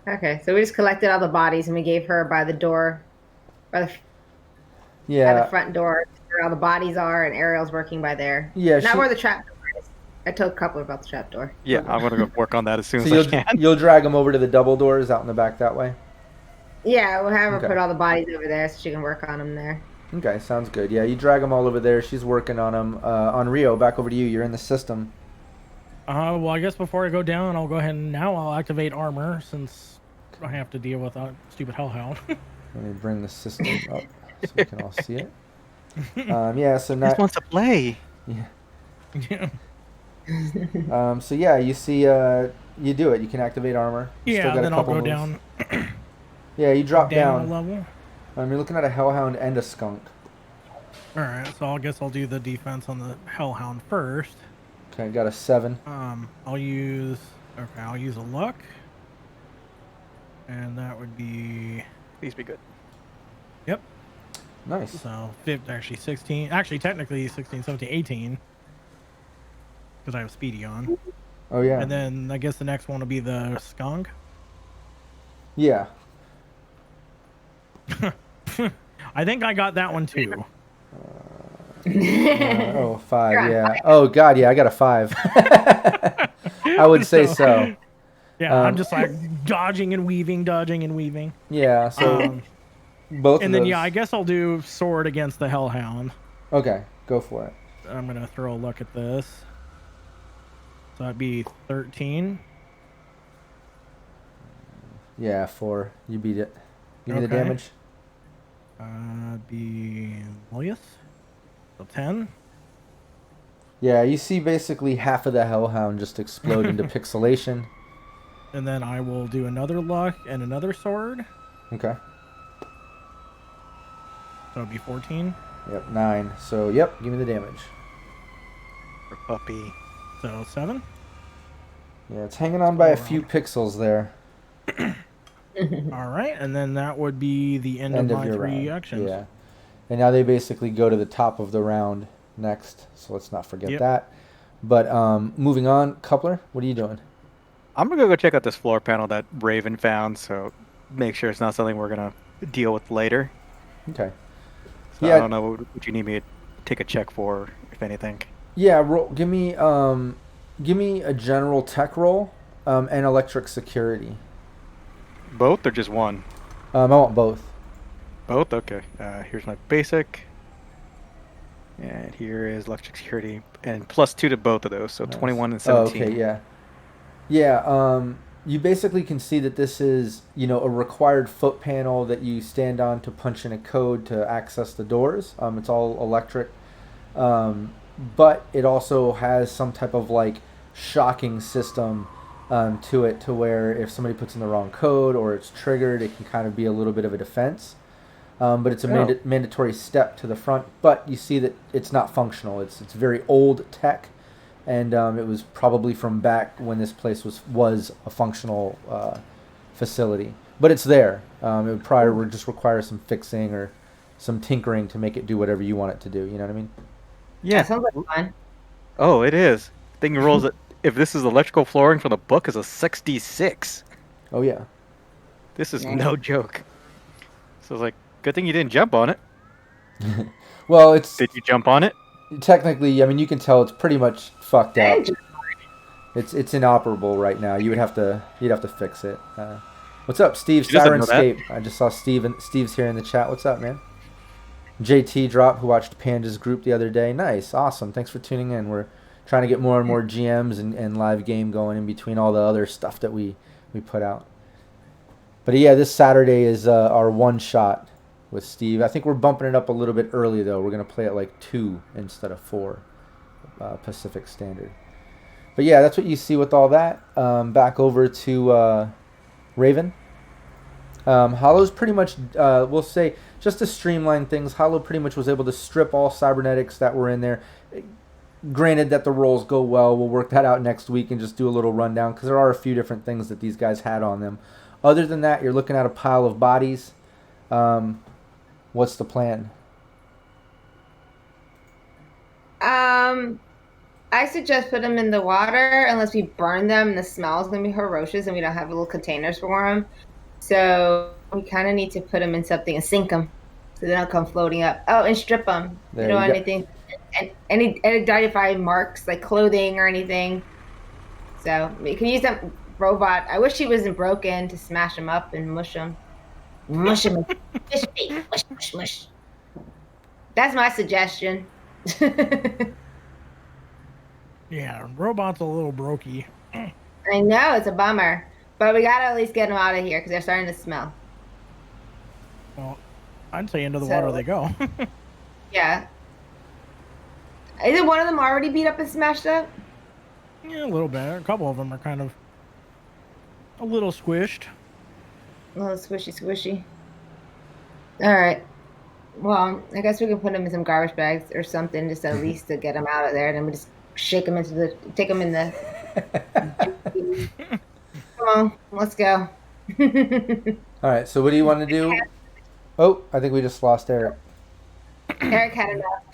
S2: Okay, so we just collected all the bodies and we gave her by the door, by the front door, where all the bodies are, and Ariel's working by there.
S1: Yeah,
S2: not where the trap door is. I told Coupler about the trap door.
S4: Yeah, I'm gonna go work on that as soon
S1: So
S4: as I can.
S1: you'll drag them over to the double doors out in the back that way?
S2: Yeah, we'll have her
S1: Okay.
S2: put all the bodies over there so she can work on them there.
S1: Okay, sounds good. Yeah, you drag them all over there. She's working on them. On Rio, back over to you. You're in the system.
S3: Well, I guess before I go down, I'll go ahead and I'll activate armor since I have to deal with a stupid hellhound.
S1: Let me bring the system up so we can all see it. Yeah, so
S4: He
S1: now,
S4: just wants to play.
S3: Yeah.
S1: so yeah, you see, you do it. You can activate armor. You
S3: Yeah,
S1: still got a
S3: then I'll
S1: couple
S3: go
S1: moves.
S3: down
S1: Yeah, you drop
S3: down a
S1: down.
S3: level.
S1: You're looking at a hellhound and a skunk.
S3: All right, so I guess I'll do the defense on the hellhound first.
S1: Okay, got a 7.
S3: I'll use a luck, and that would be
S4: Please be good.
S3: yep.
S1: Nice.
S3: So actually 16, actually technically 16, 17, 18, because I have speedy on.
S1: Oh yeah.
S3: And then I guess the next one will be the skunk.
S1: Yeah.
S3: I think I got that one too.
S1: Oh, 5.
S2: You're on
S1: Yeah.
S2: fire.
S1: Oh God, yeah. I got a 5. I would say so.
S3: Yeah, I'm just like dodging and weaving, dodging and weaving.
S1: Yeah. So both of
S3: And then
S1: those.
S3: yeah, I guess I'll do sword against the Hellhound.
S1: Okay, go for it.
S3: I'm gonna throw a look at this. So that'd be 13.
S1: Yeah, 4. You beat it. Give me the
S3: Okay.
S1: damage.
S3: Be Milius. So 10.
S1: Yeah, you see basically half of the Hellhound just explode into pixelation.
S3: And then I will do another luck and another sword.
S1: Okay.
S3: So it'd be 14.
S1: Yep, 9. So, yep, give me the damage.
S4: For puppy.
S3: So 7.
S1: Yeah, it's hanging on by a few pixels there.
S3: All right, and then that would be the end of my
S1: your
S3: 3
S1: round.
S3: actions.
S1: Yeah. And now they basically go to the top of the round next, so let's not forget that. But moving on, Coupler, what are you doing?
S4: I'm gonna go check out this floor panel that Raven found, so make sure it's not something we're gonna deal with later.
S1: Okay.
S4: So
S1: Yeah.
S4: I don't know what you need me to take a check for, if anything.
S1: Yeah, give me a general tech roll and electric security.
S4: Both or just one?
S1: I want both.
S4: Both? Okay. Here's my basic. And here is electric security. And +2 to both of those, so
S1: Nice.
S4: 21 and
S1: Oh,
S4: 17.
S1: okay, yeah. Yeah, you basically can see that this is, a required foot panel that you stand on to punch in a code to access the doors. It's all electric. But it also has some type of shocking system to it, to where if somebody puts in the wrong code or it's triggered, it can kind of be a little bit of a defense. But it's a mandatory step to the front. But you see that it's not functional. It's very old tech, and it was probably from back when this place was a functional facility. But it's there. It would probably just require some fixing or some tinkering to make it do whatever you want it to do. You know what I mean?
S4: Yeah.
S2: That sounds like fun.
S4: Oh, it is. Thing rolls it. If this is electrical flooring from the book, is a 66.
S1: Oh yeah.
S4: This is
S2: Nice.
S4: no joke. So it's like, good thing you didn't jump on it.
S1: Well, it's
S4: Did you jump on it?
S1: technically. I mean, you can tell it's pretty much fucked up. It's inoperable right now. You'd have to fix it. What's up, Steve?
S4: She doesn't know that.
S1: Sirenscape. I just saw Steve's here in the chat. What's up, man? JT Drop, who watched Panda's group the other day. Nice, awesome. Thanks for tuning in. We're trying to get more and more GMs and live game going in between all the other stuff that we put out. But yeah, this Saturday is our one shot with Steve. I think we're bumping it up a little bit early though. We're gonna play at 2 instead of 4 Pacific Standard. But yeah, that's what you see with all that. Back over to Raven. Hollow's pretty much, we'll say, just to streamline things, Hollow pretty much was able to strip all cybernetics that were in there. Granted that the rolls go well, we'll work that out next week and just do a little rundown, because there are a few different things that these guys had on them. Other than that, you're looking at a pile of bodies. What's the plan?
S2: I suggest put them in the water unless we burn them. The smell is going to be ferocious and we don't have little containers for them. So we kind of need to put them in something and sink them so they don't come floating up. Oh, and strip them.
S1: There
S2: You don't
S1: you
S2: want
S1: go.
S2: anything, any identifying marks like clothing or anything. So we can use that robot. I wish he wasn't broken to smash them up and mush them. Mush them. Fish feet. Mush, mush, mush. That's my suggestion.
S3: Yeah, robot's a little brokey.
S2: I know, it's a bummer. But we gotta at least get them out of here because they're starting to smell.
S3: Well, I'd say into the
S2: So-
S3: water they go.
S2: Yeah. Isn't one of them already beat up and smashed up?
S3: Yeah, a little bit. A couple of them are kind of a little squished.
S2: A little squishy, squishy. Alright. Well, I guess we can put them in some garbage bags or something just at least to get them out of there. And then we just shake them take them in the... Come on, let's go.
S1: All right, so what do you want to do? Oh, I think we just lost Eric.
S2: Eric had enough.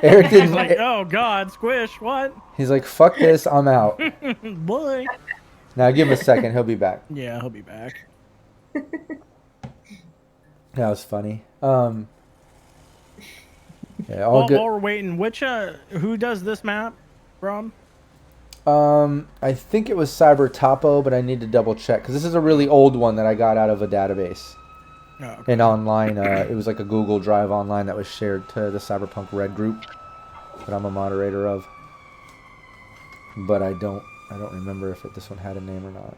S1: Eric
S3: He's
S1: didn't.
S3: like, oh God, squish, what?
S1: He's like, fuck this, I'm out.
S3: Boy.
S1: Now give him a second, he'll be back.
S3: Yeah, he'll be back.
S1: That was funny. Okay, all
S3: While
S1: good.
S3: we're waiting, who does this map, Rob?
S1: I think it was Cyber Topo, but I need to double check because this is a really old one that I got out of a database
S3: Oh, okay.
S1: and online. It was like a Google Drive online that was shared to the Cyberpunk RED group that I'm a moderator of. But I don't remember if this one had a name or not.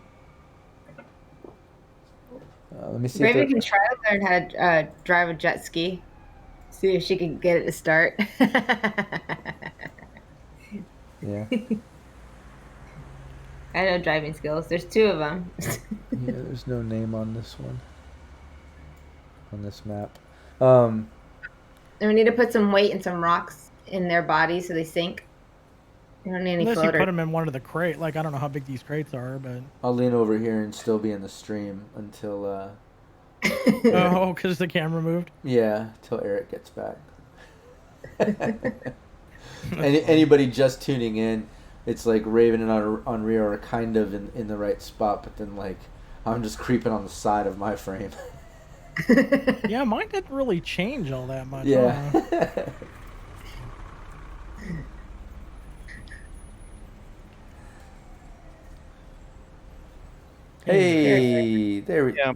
S1: Let me see.
S2: Raven can try to learn how to drive a jet ski. See if she can get it to start.
S1: Yeah.
S2: I know driving skills. There's 2 of them.
S1: Yeah, there's no name on this one. On this map. Um,
S2: And we need to put some weight and some rocks in their bodies so they sink. We don't need any
S3: Unless you
S2: floaters.
S3: put them in one of the crate. Like, I don't know how big these crates are, but...
S1: I'll lean over here and still be in the stream until
S3: Oh, because the camera moved?
S1: yeah, till Eric gets back. Anybody just tuning in, it's like Raven and Unreal are kind of in the right spot, but then like I'm just creeping on the side of my frame.
S3: Yeah, mine didn't really change all that much.
S1: Yeah. Hey, there
S4: Yeah.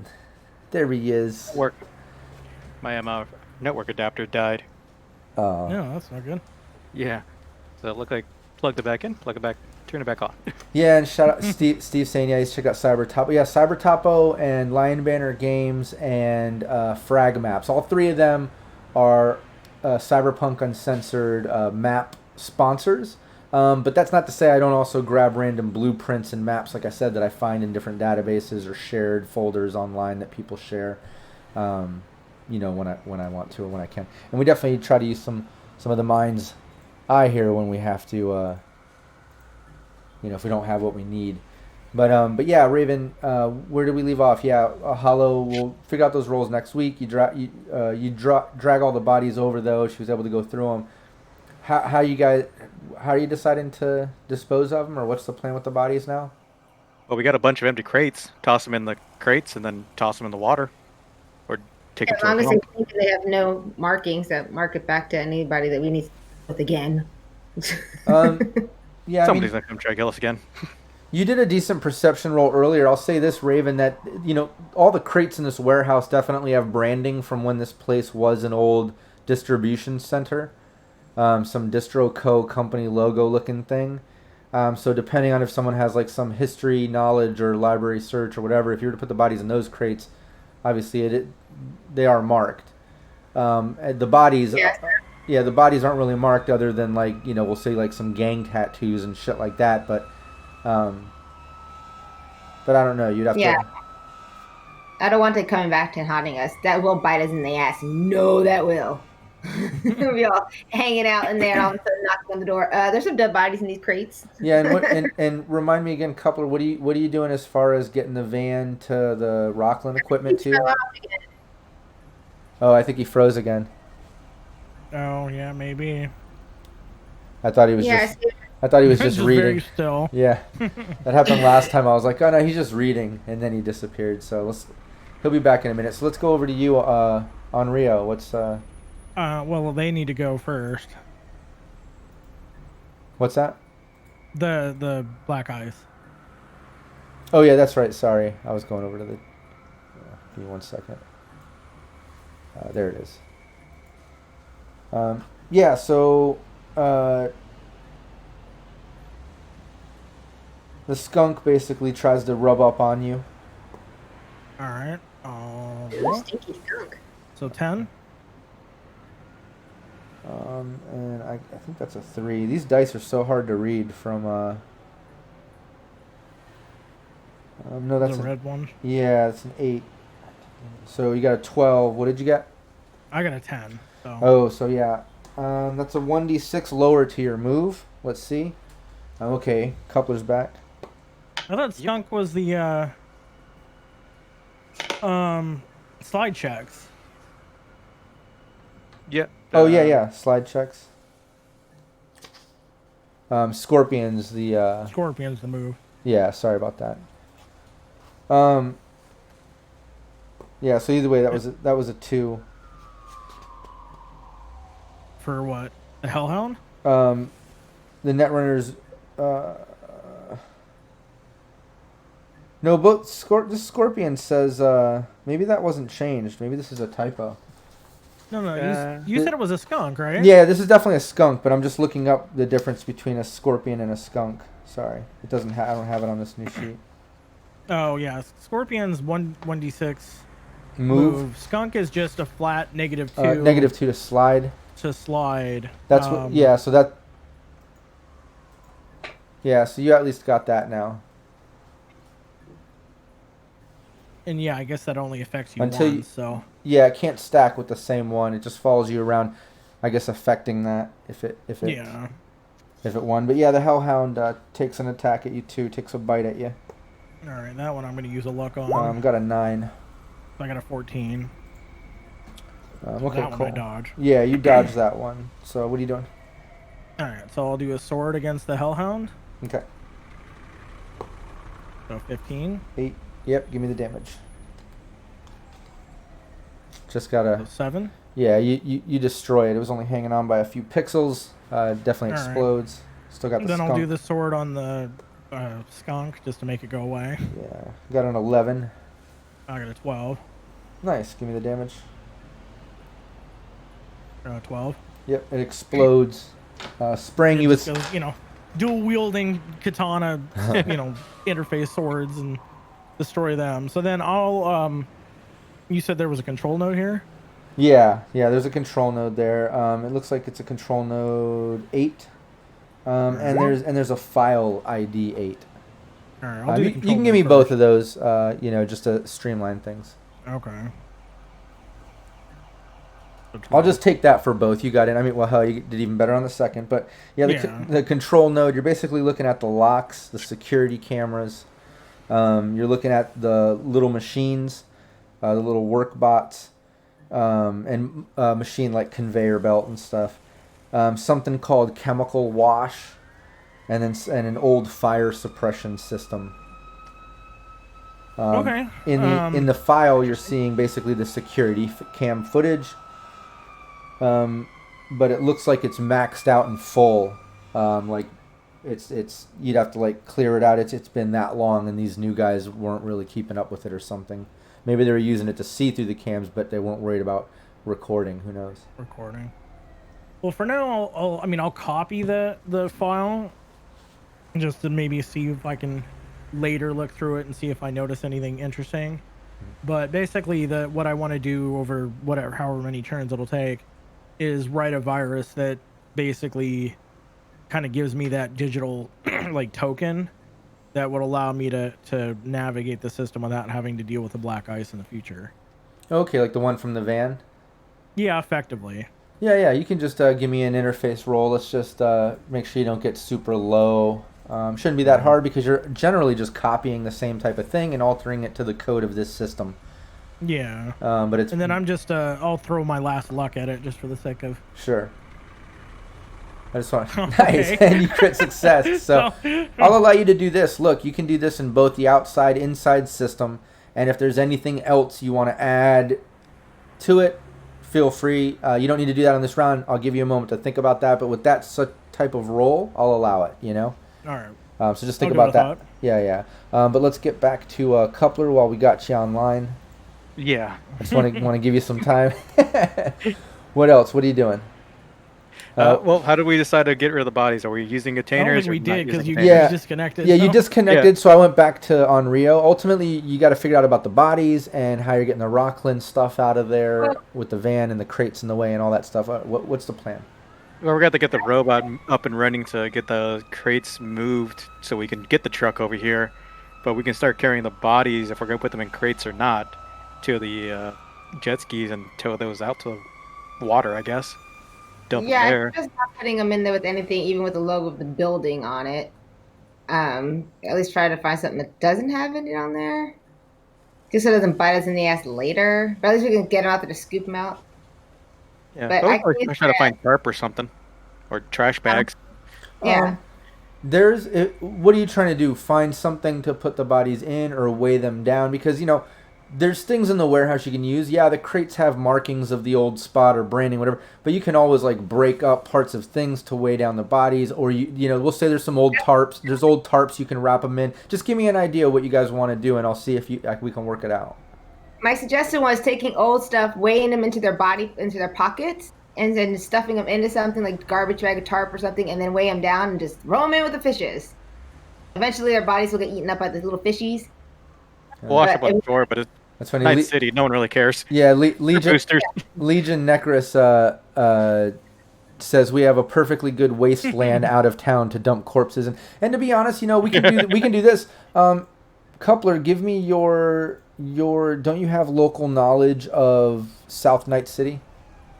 S1: he is.
S4: My network adapter died.
S1: Oh.
S3: Yeah, that's not good.
S4: Yeah. So it looked like plugged it back in, plug it back, turn it back on.
S1: Yeah, and shout out Steve saying, yeah, he's check out Cyber Topo. Yeah, Cyber Topo and Lion Banner Games and Frag Maps. All 3 of them are Cyberpunk Uncensored map sponsors. But that's not to say I don't also grab random blueprints and maps, like I said, that I find in different databases or shared folders online that people share. When I want to or when I can. And we definitely try to use some of the mind's eye here when we have to. If we don't have what we need. But yeah, Raven, where did we leave off? Yeah, Hollow, we'll figure out those roles next week. You drag all the bodies over, though. She was able to go through them. How are you deciding to dispose of them, or what's the plan with the bodies now?
S4: Well, we got a bunch of empty crates. Toss them in the crates and then toss them in the water. Or take them
S2: As
S4: to a
S2: long as
S4: dump.
S2: they have no markings that mark it back to anybody that we need to with again.
S1: Yeah,
S4: Somebody's gonna come try to kill us again.
S1: You did a decent perception roll earlier. I'll say this, Raven, that all the crates in this warehouse definitely have branding from when this place was an old distribution center. Some distro co company logo looking thing. So depending on if someone has like some history knowledge or library search or whatever, if you were to put the bodies in those crates, obviously they are marked. The bodies, yeah, the bodies aren't really marked other than like we'll say like some gang tattoos and shit like that. But I don't know. You'd have to.
S2: I don't want it coming back and haunting us. That will bite us in the ass. No, that will. We'll be all hanging out in there and all of a sudden knocking on the door. There's some dead bodies in these crates.
S1: Yeah, and remind me again, Coupler, what are you doing as far as getting the van to the Rockland equipment too? Oh, I think he froze again.
S3: Oh, yeah, maybe.
S1: I thought he was just reading.
S3: Very still.
S1: Yeah, that happened last time. I was like, oh no, he's just reading, and then he disappeared. So he'll be back in a minute. So let's go over to you, on Rio. What's
S3: Well, they need to go first.
S1: What's that?
S3: The black eyes.
S1: Oh yeah, that's right. Sorry, I was going over to the. Give me 1 second. There it is. Yeah. So. The skunk basically tries to rub up on you.
S3: All right.
S2: Stinky skunk.
S3: So 10.
S1: And I think that's a 3. These dice are so hard to read from. No, that's
S3: the red one.
S1: Yeah, it's an 8. So you got a 12. What did you get?
S3: I got a 10. So.
S1: Oh, so yeah. That's a 1d6 lower to your move. Let's see. Okay, Coupler's back.
S3: I thought skunk was the slide checks.
S4: Yeah.
S1: Oh yeah. Slide checks. Scorpion's the.
S3: Scorpion's the move.
S1: Yeah, sorry about that. Yeah, so either way, that was a 2.
S3: For what? The Hellhound?
S1: The Netrunners. Uh, no, but this Scorpion says maybe that wasn't changed. Maybe this is a typo.
S3: No,
S4: Uh,
S3: you said it was a skunk, right?
S1: Yeah, this is definitely a skunk, but I'm just looking up the difference between a scorpion and a skunk. Sorry, it doesn't. I don't have it on this new sheet.
S3: Oh yeah, Scorpion's 1d6
S1: Move.
S3: Skunk is just a flat -2.
S1: -2 to slide.
S3: To slide.
S1: That's what. Yeah. So that. Yeah. So you at least got that now.
S3: And yeah, I guess that only affects you
S1: Until
S3: once. So.
S1: Yeah, it can't stack with the same one. It just follows you around. I guess affecting that if it
S3: Yeah.
S1: if it won. But yeah, the Hellhound takes an attack at you too. Takes a bite at you.
S3: All right, that one I'm going to use a luck on.
S1: Got a 9.
S3: I got a 14.
S1: Okay,
S3: that
S1: cool.
S3: one I dodge.
S1: Yeah, you dodged that one. So what are you doing?
S3: All right, so I'll do a sword against the Hellhound.
S1: Okay.
S3: So 15.
S1: 8. Yep. Give me the damage. Just got a.
S3: So 7.
S1: Yeah, you destroy it. It was only hanging on by a few pixels. Definitely
S3: All right.
S1: explodes. Still got the
S3: Then
S1: skunk.
S3: I'll do the sword on the skunk just to make it go away.
S1: Yeah, got an 11.
S3: I got a 12.
S1: Nice. Give me the damage.
S3: 12.
S1: Yep, it explodes, spraying you with.
S3: Goes, dual wielding katana, interface swords and destroy them. So then I'll. You said there was a control node here.
S1: Yeah. There's a control node there. It looks like it's a control node 8. And there's a file ID 8.
S3: All right, I'll do the
S1: you
S3: control
S1: can give
S3: node
S1: me both
S3: first.
S1: of those. Just to streamline things.
S3: Okay. So
S1: I'll just take that for both. You got it. I mean, well, hell, you did even better on the second. But yeah, the control node, you're basically looking at the locks, the security cameras. You're looking at the little machines, the little work bots, and machine like conveyor belt and stuff. Something called chemical wash, and an old fire suppression system.
S3: Okay.
S1: In the file, you're seeing basically the security cam footage. But it looks like it's maxed out in full. Like it's you'd have to like clear it out. It's been that long, and these new guys weren't really keeping up with it or something. Maybe they were using it to see through the cams, but they weren't worried about recording. Who knows?
S3: Recording. Well, for now, I'll copy the file just to maybe see if I can later look through it and see if I notice anything interesting. But basically, what I want to do over however many turns it'll take is write a virus that basically kind of gives me that digital like token that would allow me to navigate the system without having to deal with the black ice in the future.
S1: Okay, like the one from the van.
S3: Yeah, effectively.
S1: Yeah. You can just give me an interface roll. Let's just make sure you don't get super low. Shouldn't be that hard because you're generally just copying the same type of thing and altering it to the code of this system.
S3: Yeah.
S1: But it's.
S3: And then I'm just I'll throw my last luck at it just for the sake of.
S1: Sure. I just want
S3: Okay.
S1: nice, and you crit success. So I'll allow you to do this. Look, you can do this in both the outside, inside system, and if there's anything else you want to add to it, feel free. You don't need to do that on this round. I'll give you a moment to think about that. But with that type of roll, I'll allow it.
S3: All right.
S1: So just think
S3: I'll
S1: about
S3: give it a
S1: that. Yeah. But let's get back to Coupler while we got you online.
S4: Yeah.
S1: I just want to give you some time. What else? What are you doing?
S4: Well, how did we decide to get rid of the bodies? Are we using
S3: I
S4: containers?
S3: don't think
S4: or
S3: we
S4: not
S3: did because
S4: using
S3: you
S1: Yeah.
S3: disconnected.
S1: Yeah, you
S3: so-
S1: disconnected, so I went back to Onryo. Ultimately, you got to figure out about the bodies and how you're getting the Rockland stuff out of there with the van and the crates in the way and all that stuff. What's the plan?
S4: Well, we got to get the robot up and running to get the crates moved so we can get the truck over here. But we can start carrying the bodies if we're going to put them in crates or not to the jet skis and tow those out to the water, I guess. Dump them
S2: Yeah,
S4: there.
S2: I'm just not putting them in there with anything, even with the logo of the building on it. At least try to find something that doesn't have it on there. Just so it doesn't bite us in the ass later. But at least we can get them out there to scoop them out.
S4: Yeah,
S2: But
S4: or
S2: I
S4: or
S2: can
S4: try to
S2: try-
S4: find tarp or something. Or trash bags.
S2: Yeah.
S1: What are you trying to do? Find something to put the bodies in or weigh them down? Because, there's things in the warehouse you can use. Yeah, the crates have markings of the old spot or branding, whatever. But you can always like break up parts of things to weigh down the bodies, or we'll say there's some old tarps. There's old tarps you can wrap them in. Just give me an idea of what you guys want to do, and I'll see if we can work it out.
S2: My suggestion was taking old stuff, weighing them into their body, into their pockets, and then stuffing them into something like garbage bag, a tarp, or something, and then weigh them down and just throw them in with the fishes. Eventually, their bodies will get eaten up by the little fishies.
S4: We'll wash up on the shore, but it's
S1: That's funny.
S4: Night City. No one really cares.
S1: Yeah, Legion
S4: Boosters.
S1: Legion Necris says we have a perfectly good wasteland out of town to dump corpses in. And to be honest, we can do this. Coupler, give me your don't you have local knowledge of South Night City?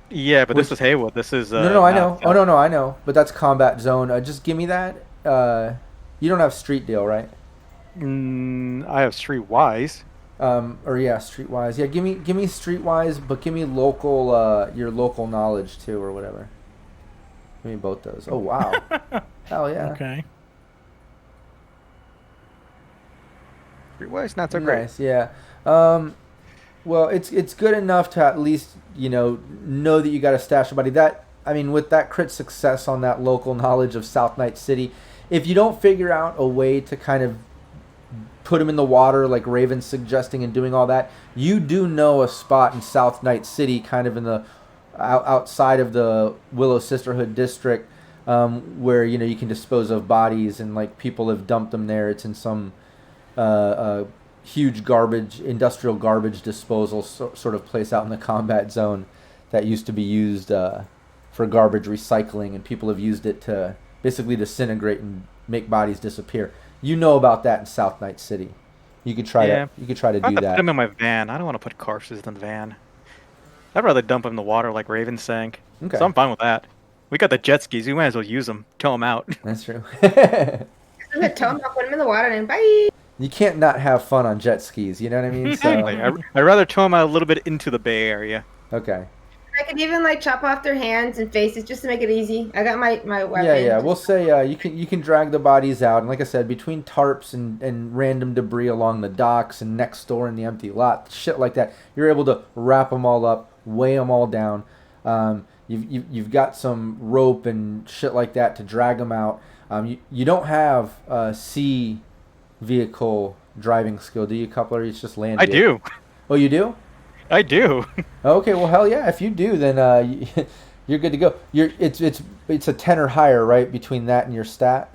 S4: Yeah, but this is Haywood. This is
S1: no, I know. Oh no, I know. But that's combat zone. Just give me that. You don't have street deal, right?
S4: I have Streetwise.
S1: Streetwise. Yeah, give me Streetwise, but give me local your local knowledge too, or whatever. Give me both those. Oh wow. Hell yeah.
S3: Okay.
S4: Streetwise, not so great.
S1: Nice, yeah. Well, it's good enough to at least know that you got a stash of body. With that crit success on that local knowledge of South Night City, if you don't figure out a way to kind of put them in the water like Raven's suggesting and doing all that, you do know a spot in South Night City, kind of in the outside of the Willow Sisterhood district, where you can dispose of bodies, and like people have dumped them there. It's in some huge industrial garbage disposal sort of place out in the combat zone that used to be used for garbage recycling, and people have used it to basically disintegrate and make bodies disappear. You know about that in South Night City. You could try to do
S4: Put
S1: that.
S4: them in my van. I don't want to put corpses in the van. I'd rather dump them in the water like Raven's saying.
S1: Okay.
S4: So I'm fine with that. We got the jet skis. We might as well use them. Tow them out.
S1: That's true.
S2: Tow them out, put them in the water, and bye.
S1: You can't not have fun on jet skis. You know what I mean? So
S4: I'd rather tow them out a little bit into the Bay Area.
S1: okay.
S2: I could even chop off their hands and faces just to make it easy. I got my weapon.
S1: Yeah. We'll say you can drag the bodies out, and like I said, between tarps and random debris along the docks and next door in the empty lot, shit like that, you're able to wrap them all up, weigh them all down. You've got some rope and shit like that to drag them out. You don't have sea vehicle driving skill, do you, Coupler? It's just land.
S4: I do.
S1: Oh, you do?
S4: I do.
S1: Okay, well, hell yeah. If you do, then you're good to go. It's a 10 or higher, right, between that and your stat?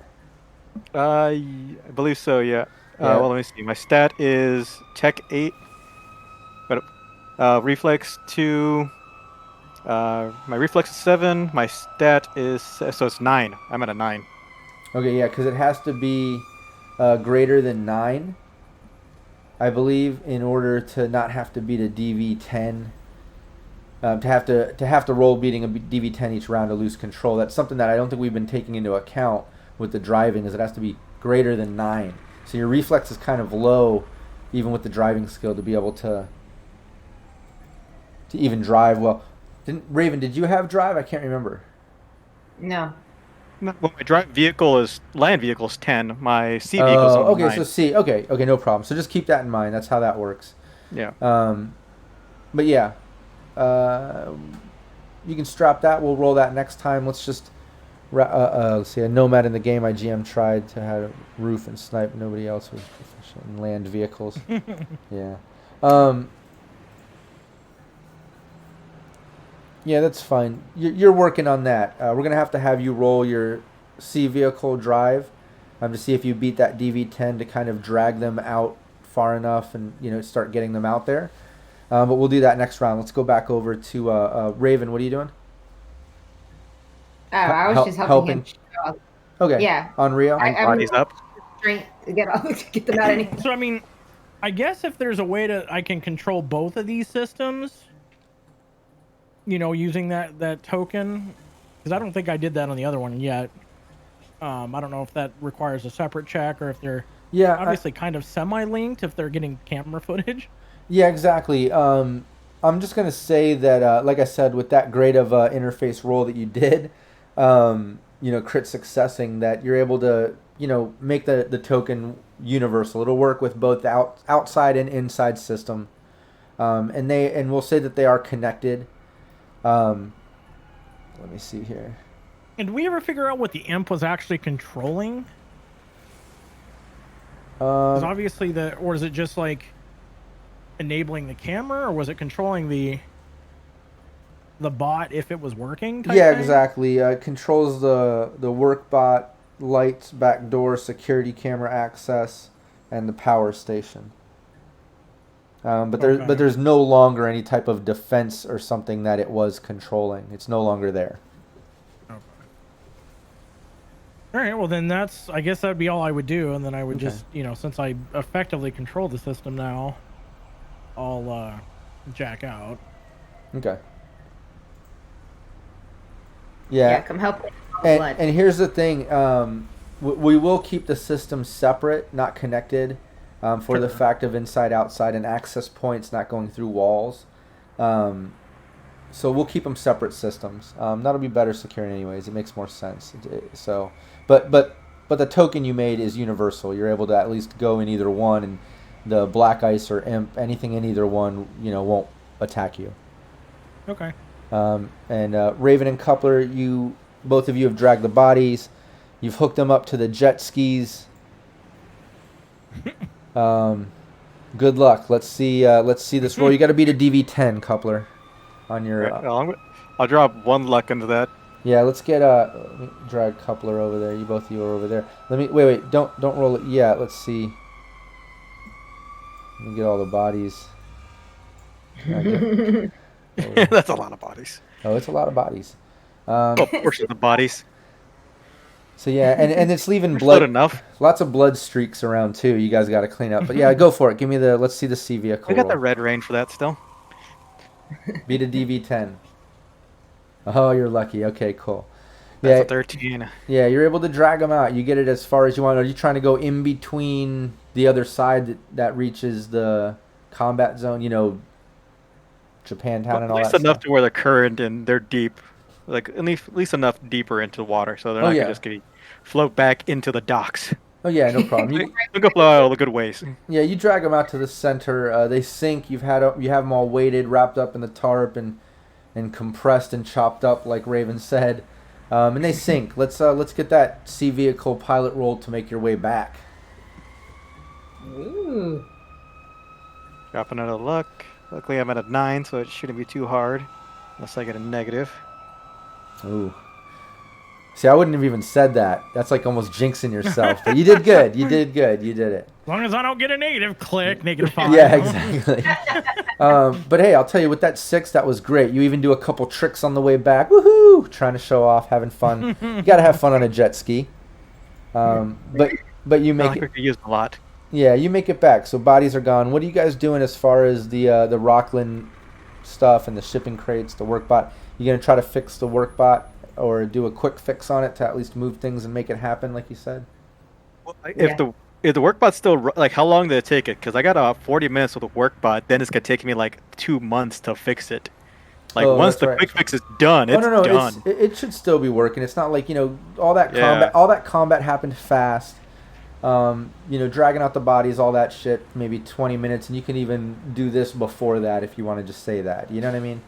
S4: I believe so, yeah.
S1: Yeah.
S4: Well, let me see. My stat is Tech 8, but Reflex 2. My Reflex is 7. My stat is... So it's 9. I'm at a 9.
S1: Okay, yeah, because it has to be greater than 9, I believe, in order to not have to beat a DV10. To have to roll beating a DV10 each round to lose control. That's something that I don't think we've been taking into account with the driving, is it has to be greater than 9. So your reflex is kind of low, even with the driving skill, to be able to even drive well. Raven, did you have drive? I can't remember.
S2: No.
S4: Well, my land vehicle is 10. My sea vehicle is only 9.
S1: Okay, so sea. Okay, no problem. So just keep that in mind. That's how that works.
S4: Yeah.
S1: But yeah, you can strap that. We'll roll that next time. Let's just let's see. A nomad in the game, my GM tried to have a roof and snipe. Nobody else was proficient in land vehicles. Yeah. Yeah, that's fine. You're working on that. We're going to have you roll your sea vehicle drive to see if you beat that DV10 to kind of drag them out far enough and start getting them out there. But we'll do that next round. Let's go back over to Raven. What are you doing?
S2: Oh, I was just helping him.
S1: Okay.
S2: Yeah.
S1: On Rio?
S4: Bodies up.
S2: Strength to get them out anyway.
S3: So, I guess if there's a way I can control both of these systems, using that token, because I don't think I did that on the other one yet. I don't know if that requires a separate check or if they're obviously kind of semi-linked if they're getting camera footage.
S1: Yeah, exactly. I'm just going to say that, like I said, with that great of interface roll that you did, crit successing, that you're able to, make the token universal. It'll work with both the outside and inside system. and we'll say that they are connected. Let me see here.
S3: And did we ever figure out what the imp was actually controlling? Because obviously or is it just like enabling the camera, or was it controlling the bot if it was working?
S1: Yeah,
S3: thing?
S1: exactly. It controls the work bot, lights, back door, security camera access, and the power station. But there's no longer any type of defense or something that it was controlling. It's no longer there.
S3: Okay. All right. Well, then I guess that'd be all I would do, and then I would just, since I effectively control the system now, I'll jack out.
S1: Okay.
S2: Yeah, come help with blood.
S1: And here's the thing: we will keep the system separate, not connected. For the fact of inside, outside, and access points not going through walls. So we'll keep them separate systems. That'll be better securing anyways. It makes more sense. But the token you made is universal. You're able to at least go in either one, and the Black Ice or Imp, anything in either one, won't attack you.
S3: Okay.
S1: And Raven and Coupler, both of you have dragged the bodies. You've hooked them up to the jet skis. Good luck. Let's see this roll. You got to beat a DV10, Coupler, on your.
S4: I'll drop 1 luck into that.
S1: Yeah, let's get let me drag Coupler over there. Both of you are over there. Let me wait. Don't roll it yet. Let's see. Let me get all the bodies.
S4: That's a lot of bodies.
S1: Oh, it's a lot of bodies.
S4: Portion of the bodies.
S1: So yeah, and it's leaving
S4: blood enough.
S1: Lots of blood streaks around too. You guys got to clean up. But yeah, go for it. Give me let's see the C vehicle.
S4: I got the red range for that still.
S1: Beat a DV10. Oh, you're lucky. Okay, cool.
S4: That's a 13.
S1: Yeah, you're able to drag them out. You get it as far as you want. Are you trying to go in between the other side that reaches the combat zone? Japantown and all that stuff.
S4: At least enough to where they're current and they're deep. Like at least enough deeper into the water, so they're not just gonna float back into the docks.
S1: Oh yeah, no problem.
S4: They'll go flow out all the good ways.
S1: Yeah, you drag them out to the center. They sink. You have them all weighted, wrapped up in the tarp, and compressed and chopped up, like Raven said. And they sink. Let's get that sea vehicle pilot roll to make your way back.
S2: Ooh.
S4: Dropping out of luck. Luckily, I'm at a 9, so it shouldn't be too hard, unless I get a negative.
S1: Ooh. See, I wouldn't have even said that. That's like almost jinxing yourself. But you did good. You did good. You did it.
S3: As long as I don't get a negative, click, -5.
S1: Yeah, exactly. But hey, I'll tell you, with that 6, that was great. You even do a couple tricks on the way back. Woohoo! Trying to show off, having fun. You got to have fun on a jet ski. But you make it.
S4: Use a lot.
S1: Yeah, you make it back. So bodies are gone. What are you guys doing as far as the Rockland stuff and the shipping crates, the work bot? You gonna try to fix the work bot or do a quick fix on it to at least move things and make it happen, like you said?
S4: Well, if the work bot's still like, how long did it take it? Because I got 40 minutes with the work bot, then it's gonna take me like 2 months to fix it. Like once the quick fix is done, it's done.
S1: It should still be working. It's not like all that combat happened fast. Dragging out the bodies, all that shit, maybe 20 minutes, and you can even do this before that if you want to just say that. You know what I mean?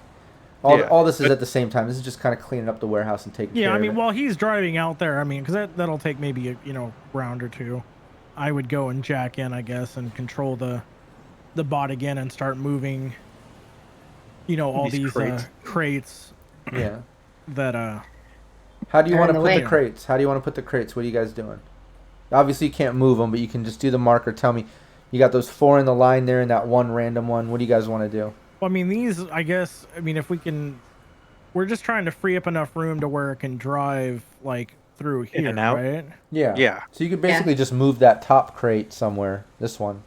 S1: All this is at the same time. This is just kind of cleaning up the warehouse and taking care of it.
S3: Yeah, I mean, while he's driving out there, because that'll take maybe a round or two. I would go and jack in, I guess, and control the bot again and start moving. All these crates.
S1: Yeah.
S3: That
S1: How do you want to put the crates? How do you want to put the crates? What are you guys doing? Obviously, you can't move them, but you can just do the marker. Tell me, you got those 4 in the line there and that 1 random one. What do you guys want to do?
S3: Well, these, I guess, if we can, we're just trying to free up enough room to where it can drive, like, through here,
S4: in and out.
S3: Right?
S1: Yeah.
S4: Yeah.
S1: So you could basically just move that top crate somewhere, this one.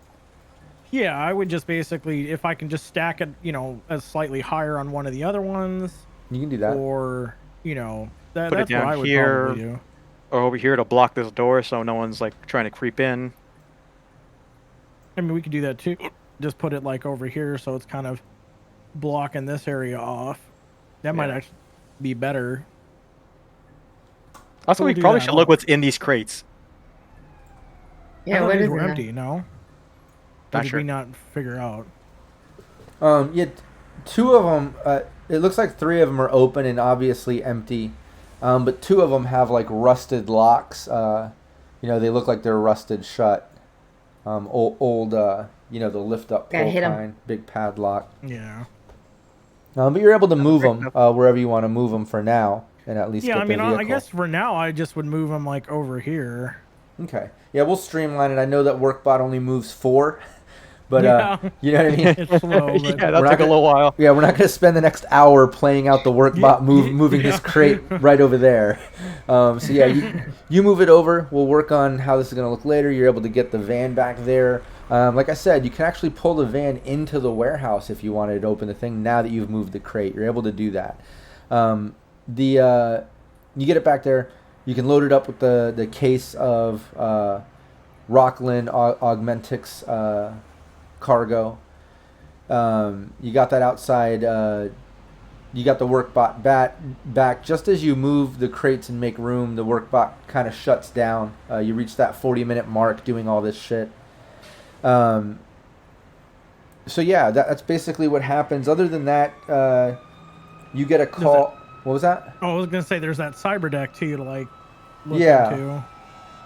S3: Yeah, I would just basically, if I can just stack it, as slightly higher on one of the other ones.
S1: You can do that.
S3: Or, that's
S4: Put it down
S3: what I would
S4: here,
S3: probably do.
S4: or over here to block this door so no one's, like, trying to creep in.
S3: We could do that, too. Just put it, like, over here so it's kind of blocking this area off. That might actually be better.
S4: Also, we probably should look what's in these crates.
S3: Yeah, what is empty? No. What did we not figure out?
S1: Yeah, two of them. It looks like three of them are open and obviously empty, but two of them have like rusted locks. They look like they're rusted shut. Old, the lift up
S2: Gotta
S1: pull
S2: hit 'em.
S1: kind, big padlock.
S3: Yeah.
S1: But you're able to move them wherever you want to move them for now, and at least
S3: Yeah,
S1: get
S3: I
S1: the
S3: mean,
S1: vehicle.
S3: I guess for now, I just would move them like over here.
S1: Okay. Yeah, we'll streamline it. I know that WorkBot only moves 4, but
S3: Yeah.
S1: you know what I mean.
S3: It's slow, but
S4: Yeah,
S1: We're
S4: that'll
S1: not
S4: take a
S1: gonna-
S4: little while.
S1: Yeah, we're not going to spend the next hour playing out the WorkBot moving his
S3: Yeah.
S1: crate right over there. So yeah, you move it over. We'll work on how this is going to look later. You're able to get the van back there. Like I said, you can actually pull the van into the warehouse if you wanted to open the thing. Now that you've moved the crate, you're able to do that. You get it back there. You can load it up with the case of Rockland Augmentix cargo. You got that outside. You got the workbot back. Just as you move the crates and make room, the workbot kind of shuts down. You reach that 40-minute mark doing all this shit. So yeah, that's basically what happens. Other than that, you get a call. What was that?
S3: Oh, I was gonna say there's that cyber deck too to like look
S1: Yeah.
S3: into.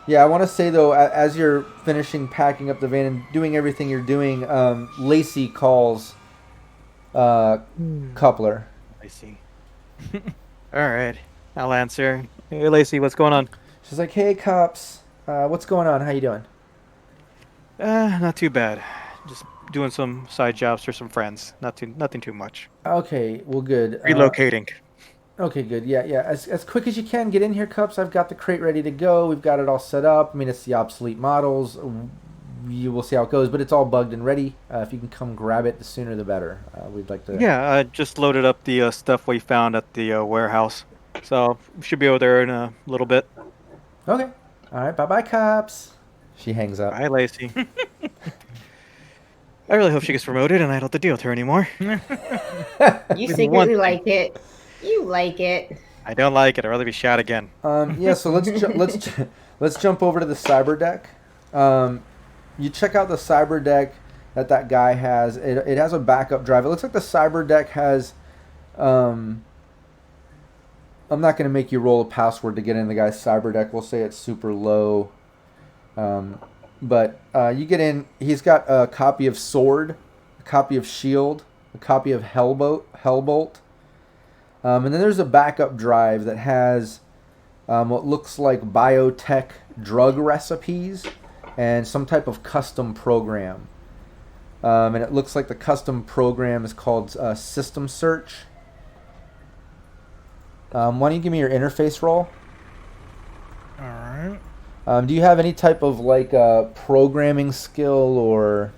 S1: Yeah, I want to say though, as you're finishing packing up the van and doing everything you're doing, Lacey calls Coupler.
S4: I see. All right, I'll answer. Hey, Lacey, what's going on?
S1: She's like, "Hey, cops, what's going on? How you doing?"
S4: Not too bad. Just doing some side jobs for some friends. Nothing too much.
S1: Okay, well, good.
S4: Relocating.
S1: Okay, good. Yeah. As quick as you can, get in here, cops. I've got the crate ready to go. We've got it all set up. I mean, it's the obsolete models. You will see how it goes, but it's all bugged and ready. If you can come grab it, the sooner the better. We'd like to.
S4: Yeah, I just loaded up the stuff we found at the warehouse, so we should be over there in a little bit.
S1: Okay. All right. Bye, cops. She hangs up.
S4: Bye, Lacey. I really hope she gets promoted and I don't have to deal with her anymore.
S2: You
S4: With
S2: secretly
S4: one-
S2: like it. You like it.
S4: I don't like it. I'd rather be shot again.
S1: Yeah. So let's jump over to the cyber deck. You check out the cyber deck that guy has. It has a backup drive. It looks like the cyber deck has. I'm not going to make you roll a password to get in the guy's cyber deck. We'll say it's super low. But you get in. He's got a copy of Sword, a copy of Shield, a copy of Hellbolt. And then there's a backup drive that has what looks like biotech drug recipes and some type of custom program. And it looks like the custom program is called System Search. Why don't you give me your interface roll?
S3: All right.
S1: Do you have any type of like programming skill or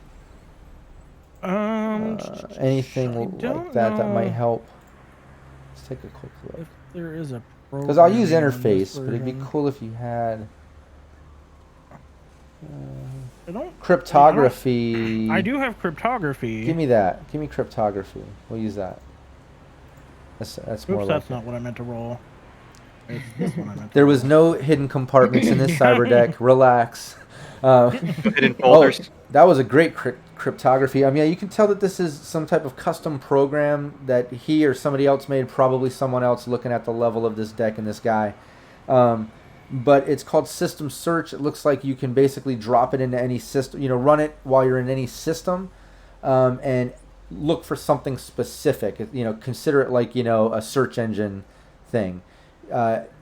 S1: anything
S3: I
S1: like
S3: don't
S1: that might
S3: know
S1: help? Let's take a quick look.
S3: if there is a
S1: Because I'll use
S3: programming on this
S1: interface, but it'd be
S3: version.
S1: cool if you had
S3: I don't.
S1: cryptography.
S3: I do have cryptography.
S1: Give me that. Give me cryptography. We'll use that. That's more
S3: Oops,
S1: like
S3: that's not what I meant to roll. It's this one I meant to
S1: There
S3: roll.
S1: was no hidden compartments in this cyber deck. Relax.
S4: Hidden folders.
S1: That was a great cryptography. I mean, yeah, you can tell that this is some type of custom program that he or somebody else made, probably someone else looking at the level of this deck and this guy. But it's called System Search. It looks like you can basically drop it into any system, run it while you're in any system, and look for something specific. Consider it like, a search engine thing.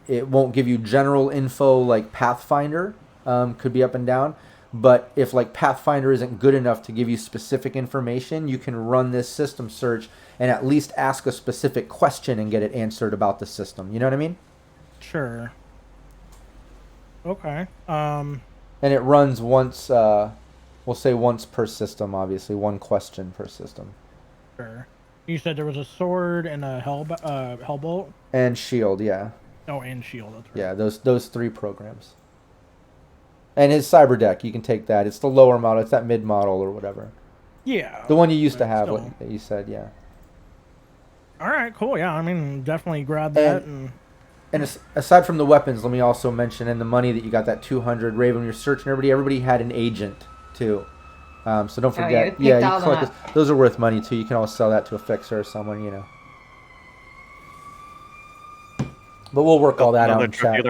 S1: It won't give you general info like Pathfinder, could be up and down. But if like Pathfinder isn't good enough to give you specific information, you can run this System Search and at least ask a specific question and get it answered about the system. You know what I mean?
S3: Sure. Okay.
S1: And it runs once, we'll say once per system, obviously. One question per system.
S3: Sure. You said there was a sword and a hellbolt.
S1: And Shield, yeah.
S3: Oh, and shield. That's right.
S1: Yeah, those 3 programs. And his cyber deck, you can take that. It's the lower model. It's that mid model or whatever.
S3: Yeah.
S1: The one you used to
S3: but
S1: have,
S3: still.
S1: like you said, yeah.
S3: All right. Cool. Yeah. I mean, definitely grab that and.
S1: And aside from the weapons, let me also mention, and the money that you got, that 200, Raven, you're searching everybody had an agent, too. So don't
S2: Oh, yeah,
S1: forget.
S2: we
S1: Yeah,
S2: picked
S1: you
S2: all of them
S1: collect
S2: up.
S1: those are worth money too. You can always sell that to a fixer or someone, you know. But we'll work all that out
S4: Another
S1: in
S4: drug
S1: chat.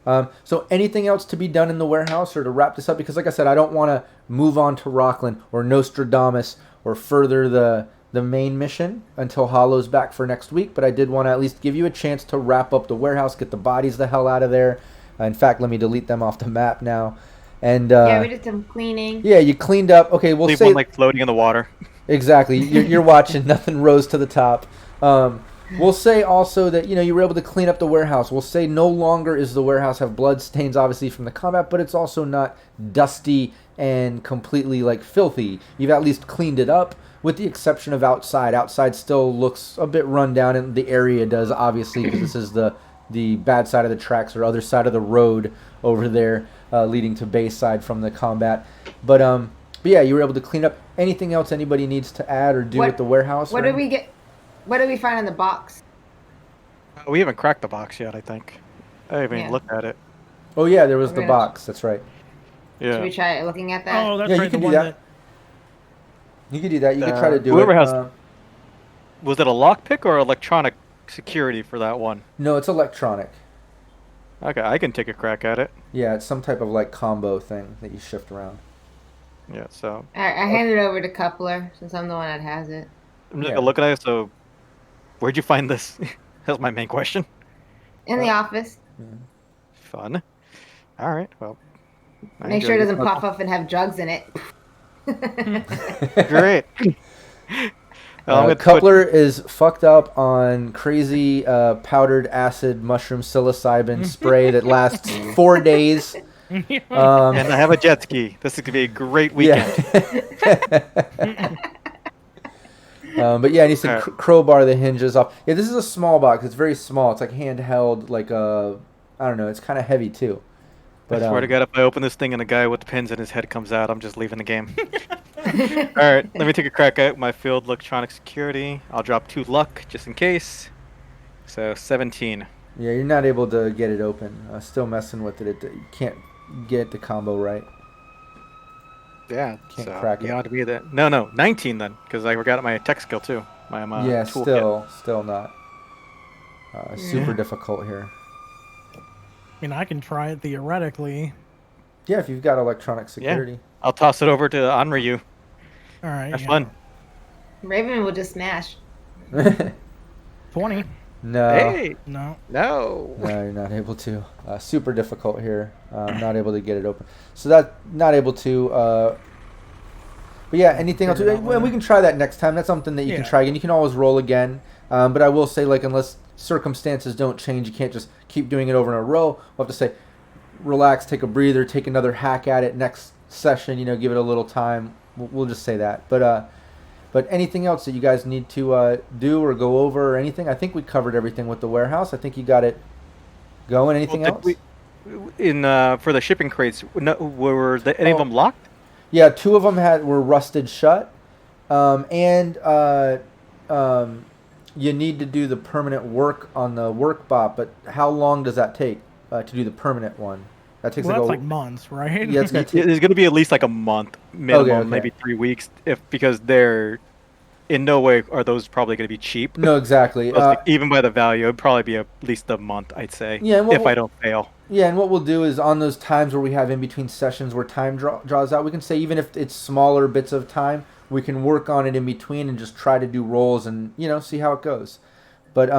S4: dealer.
S1: So anything else to be done in the warehouse or to wrap this up? Because like I said, I don't want to move on to Rockland or Nostradamus or further the main mission until Hollow's back for next week. But I did want to at least give you a chance to wrap up the warehouse, get the bodies the hell out of there. In fact, let me delete them off the map now. And
S2: Yeah, we did some cleaning.
S1: yeah, you cleaned up. Okay, we'll
S4: Leave
S1: say
S4: one like floating in the water.
S1: exactly. You're watching. Nothing rose to the top. We'll say also that you were able to clean up the warehouse. We'll say no longer is the warehouse have blood stains, obviously from the combat, but it's also not dusty and completely like filthy. You've at least cleaned it up, with the exception of outside. Outside still looks a bit run down, and the area does obviously because this is the bad side of the tracks or other side of the road over there, leading to Bayside from the combat. But yeah, you were able to clean up. Anything else anybody needs to add or do with the warehouse?
S2: What did we get? What did we find in the box?
S4: We haven't cracked the box yet, I think. I haven't even
S2: Yeah.
S4: looked at it.
S1: Oh yeah, there was
S2: We're
S1: the
S2: gonna-
S1: box. That's right.
S4: Yeah.
S2: Should we try looking at that?
S3: Oh, that's
S1: Yeah, you
S3: right.
S1: can
S3: The
S1: do
S3: one
S1: that. You could do that. You could try to do
S4: whoever
S1: it.
S4: has- Was it a lockpick or electronic security for that one?
S1: No, it's electronic.
S4: Okay, I can take a crack at it.
S1: Yeah, it's some type of like combo thing that you shift around.
S4: Yeah, so
S2: I handed it over to Coupler since I'm the one that has it.
S4: I'm just
S1: Yeah.
S4: gonna look at it. So, where'd you find this? That's my main question.
S2: In the office.
S4: Fun. All right. Well, I
S2: Make sure it
S4: enjoyed
S2: doesn't pop up and have drugs in it.
S4: Great. Well, I'm gonna
S1: Coupler is fucked up on crazy powdered acid mushroom psilocybin spray that lasts 4 days.
S4: and I have a jet ski. This is gonna be a great weekend.
S1: Yeah. But yeah, it needs to
S4: Alright.
S1: crowbar the hinges off. Yeah, this is a small box. It's very small. It's like handheld, like I don't know. It's kind of heavy too. But
S4: I swear to God, if I open this thing and a guy with the pins in his head comes out, I'm just leaving the game. All right, let me take a crack at my field electronic security. I'll drop 2 luck just in case. So 17.
S1: yeah, you're not able to get it open. Still messing with it. You can't get the combo right.
S4: Yeah,
S1: Can't
S4: so
S1: crack it.
S4: you ought to be there. No, 19 then, because I forgot my tech skill too. My
S1: Yeah,
S4: toolkit.
S1: still not. Super difficult here.
S3: I mean, I can try it theoretically.
S1: Yeah, if you've got electronic security.
S4: I'll toss it over to Anryu.
S3: All right.
S4: Have
S3: yeah.
S4: fun.
S2: Raven will just smash.
S3: 20.
S1: No.
S4: Hey,
S3: No.
S4: no.
S1: No, you're not able to. Super difficult here. Not able to get it open. So that not able to. But yeah, anything else?
S3: Figure it out
S1: Well, we
S3: later.
S1: can try that next time. That's something that you can
S3: Yeah.
S1: try again. You can always roll again. But I will say, like, unless circumstances don't change, you can't just keep doing it over in a row. We'll have to say, relax, take a breather, take another hack at it next session. Give it a little time. We'll just say that. But anything else that you guys need to do or go over or anything? I think we covered everything with the warehouse. I think you got it going. Anything else?
S4: For the shipping crates, were any of
S1: Oh.
S4: them locked?
S1: Yeah, 2 of them were rusted shut, and you need to do the permanent work on the work bot. But how long does that take to do the permanent one? That takes
S3: Well, that's
S1: like
S3: like months, right?
S1: yeah, it's gonna take.
S4: It's going to be at least like a month minimum,
S1: okay.
S4: maybe 3 weeks, because they're in no way are those probably going to be cheap.
S1: No, exactly.
S4: Even by the value, it'd probably be at least a month, I'd say.
S1: Yeah, and
S4: if I don't fail.
S1: Yeah, and what we'll do is on those times where we have in between sessions where time draws out, we can say even if it's smaller bits of time, we can work on it in between and just try to do rolls and see how it goes. But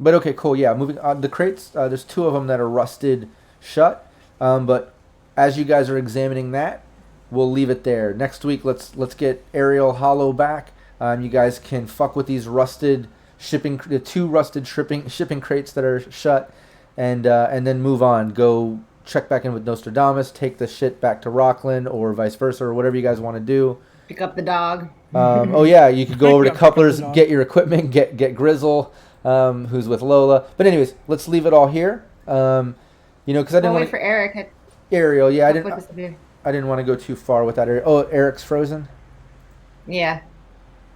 S1: okay, cool. Yeah, moving on the crates. There's 2 of them that are rusted shut. But as you guys are examining that, we'll leave it there. Next week, let's get Ariel Hollow back. You guys can fuck with these the 2 rusted shipping crates that are shut. And then move on. Go check back in with Nostradamus. Take the shit back to Rockland, or vice versa, or whatever you guys want to do.
S2: Pick up the dog.
S1: Oh yeah, you could go over to
S3: Pick up the
S1: Couplers,
S3: dog.
S1: get your equipment, get Grizzle, who's with Lola. But anyways, let's leave it all here. Because I
S2: We'll
S1: didn't
S2: wait
S1: want
S2: for Eric.
S1: Ariel. Yeah,
S2: Hopefully disappear.
S1: I didn't want to go too far with that. Oh, Eric's frozen.
S2: Yeah.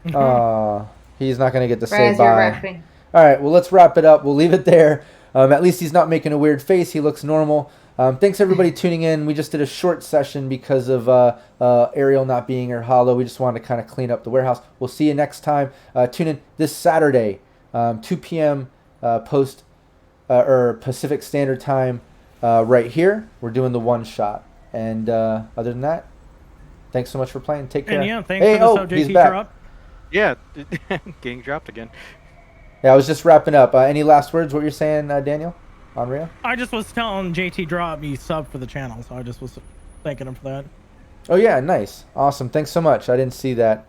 S1: He's not gonna get to
S2: Right
S1: say
S2: as you're
S1: bye.
S2: wrapping.
S1: All right, well, let's wrap it up. We'll leave it there. At least he's not making a weird face. He looks normal. Thanks everybody tuning in. We just did a short session because of Ariel not being here, Hollow. We just wanted to kind of clean up the warehouse. We'll see you next time. Tune in this Saturday, 2 p.m. Post or Pacific Standard Time, right here. We're doing the one shot. And other than that, thanks so much for playing. Take care.
S3: And yeah, thanks for the sub,
S1: he's
S3: JT
S1: back.
S3: drop.
S4: Yeah, getting dropped again.
S1: Yeah, I was just wrapping up. Any last words? What you're saying, Daniel? On Rio?
S3: I just was telling JT drop me sub for the channel, so I just was thanking him for that.
S1: Oh yeah, nice, awesome. Thanks so much. I didn't see that.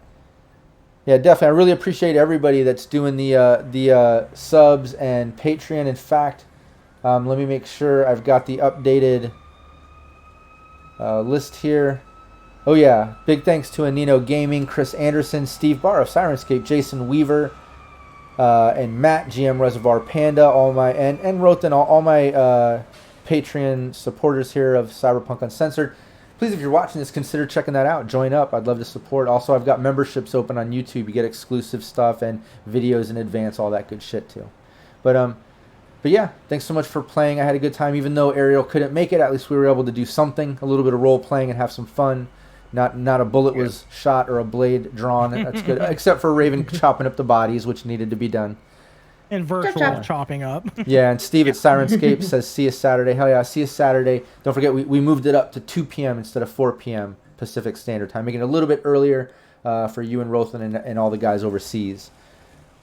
S1: Yeah, definitely. I really appreciate everybody that's doing the subs and Patreon. In fact, let me make sure I've got the updated list here. Oh yeah, big thanks to Anino Gaming, Chris Anderson, Steve Barr of Sirenscape, Jason Weaver, and Matt, GM Reservoir Panda, and Rothan, all my Patreon supporters here of Cyberpunk Uncensored. Please, if you're watching this, consider checking that out. Join up. I'd love to support. Also, I've got memberships open on YouTube. You get exclusive stuff and videos in advance, all that good shit too. But yeah, thanks so much for playing. I had a good time, even though Ariel couldn't make it. At least we were able to do something, a little bit of role playing, and have some fun. Not a bullet was shot or a blade drawn. That's good, except for Raven chopping up the bodies, which needed to be done.
S3: And virtual chopping up.
S1: Yeah, and Steve at Sirenscape says, see you Saturday. Hell yeah, see you Saturday. Don't forget, we moved it up to 2 p.m. instead of 4 p.m. Pacific Standard Time, making it a little bit earlier for you and Rothan and all the guys overseas.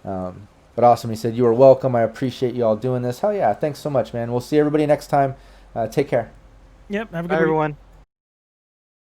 S1: But awesome. He said, you are welcome. I appreciate you all doing this. Hell yeah, thanks so much, man. We'll see everybody next time. Take care.
S3: Yep, have a good
S4: Bye,
S3: week.
S4: everyone.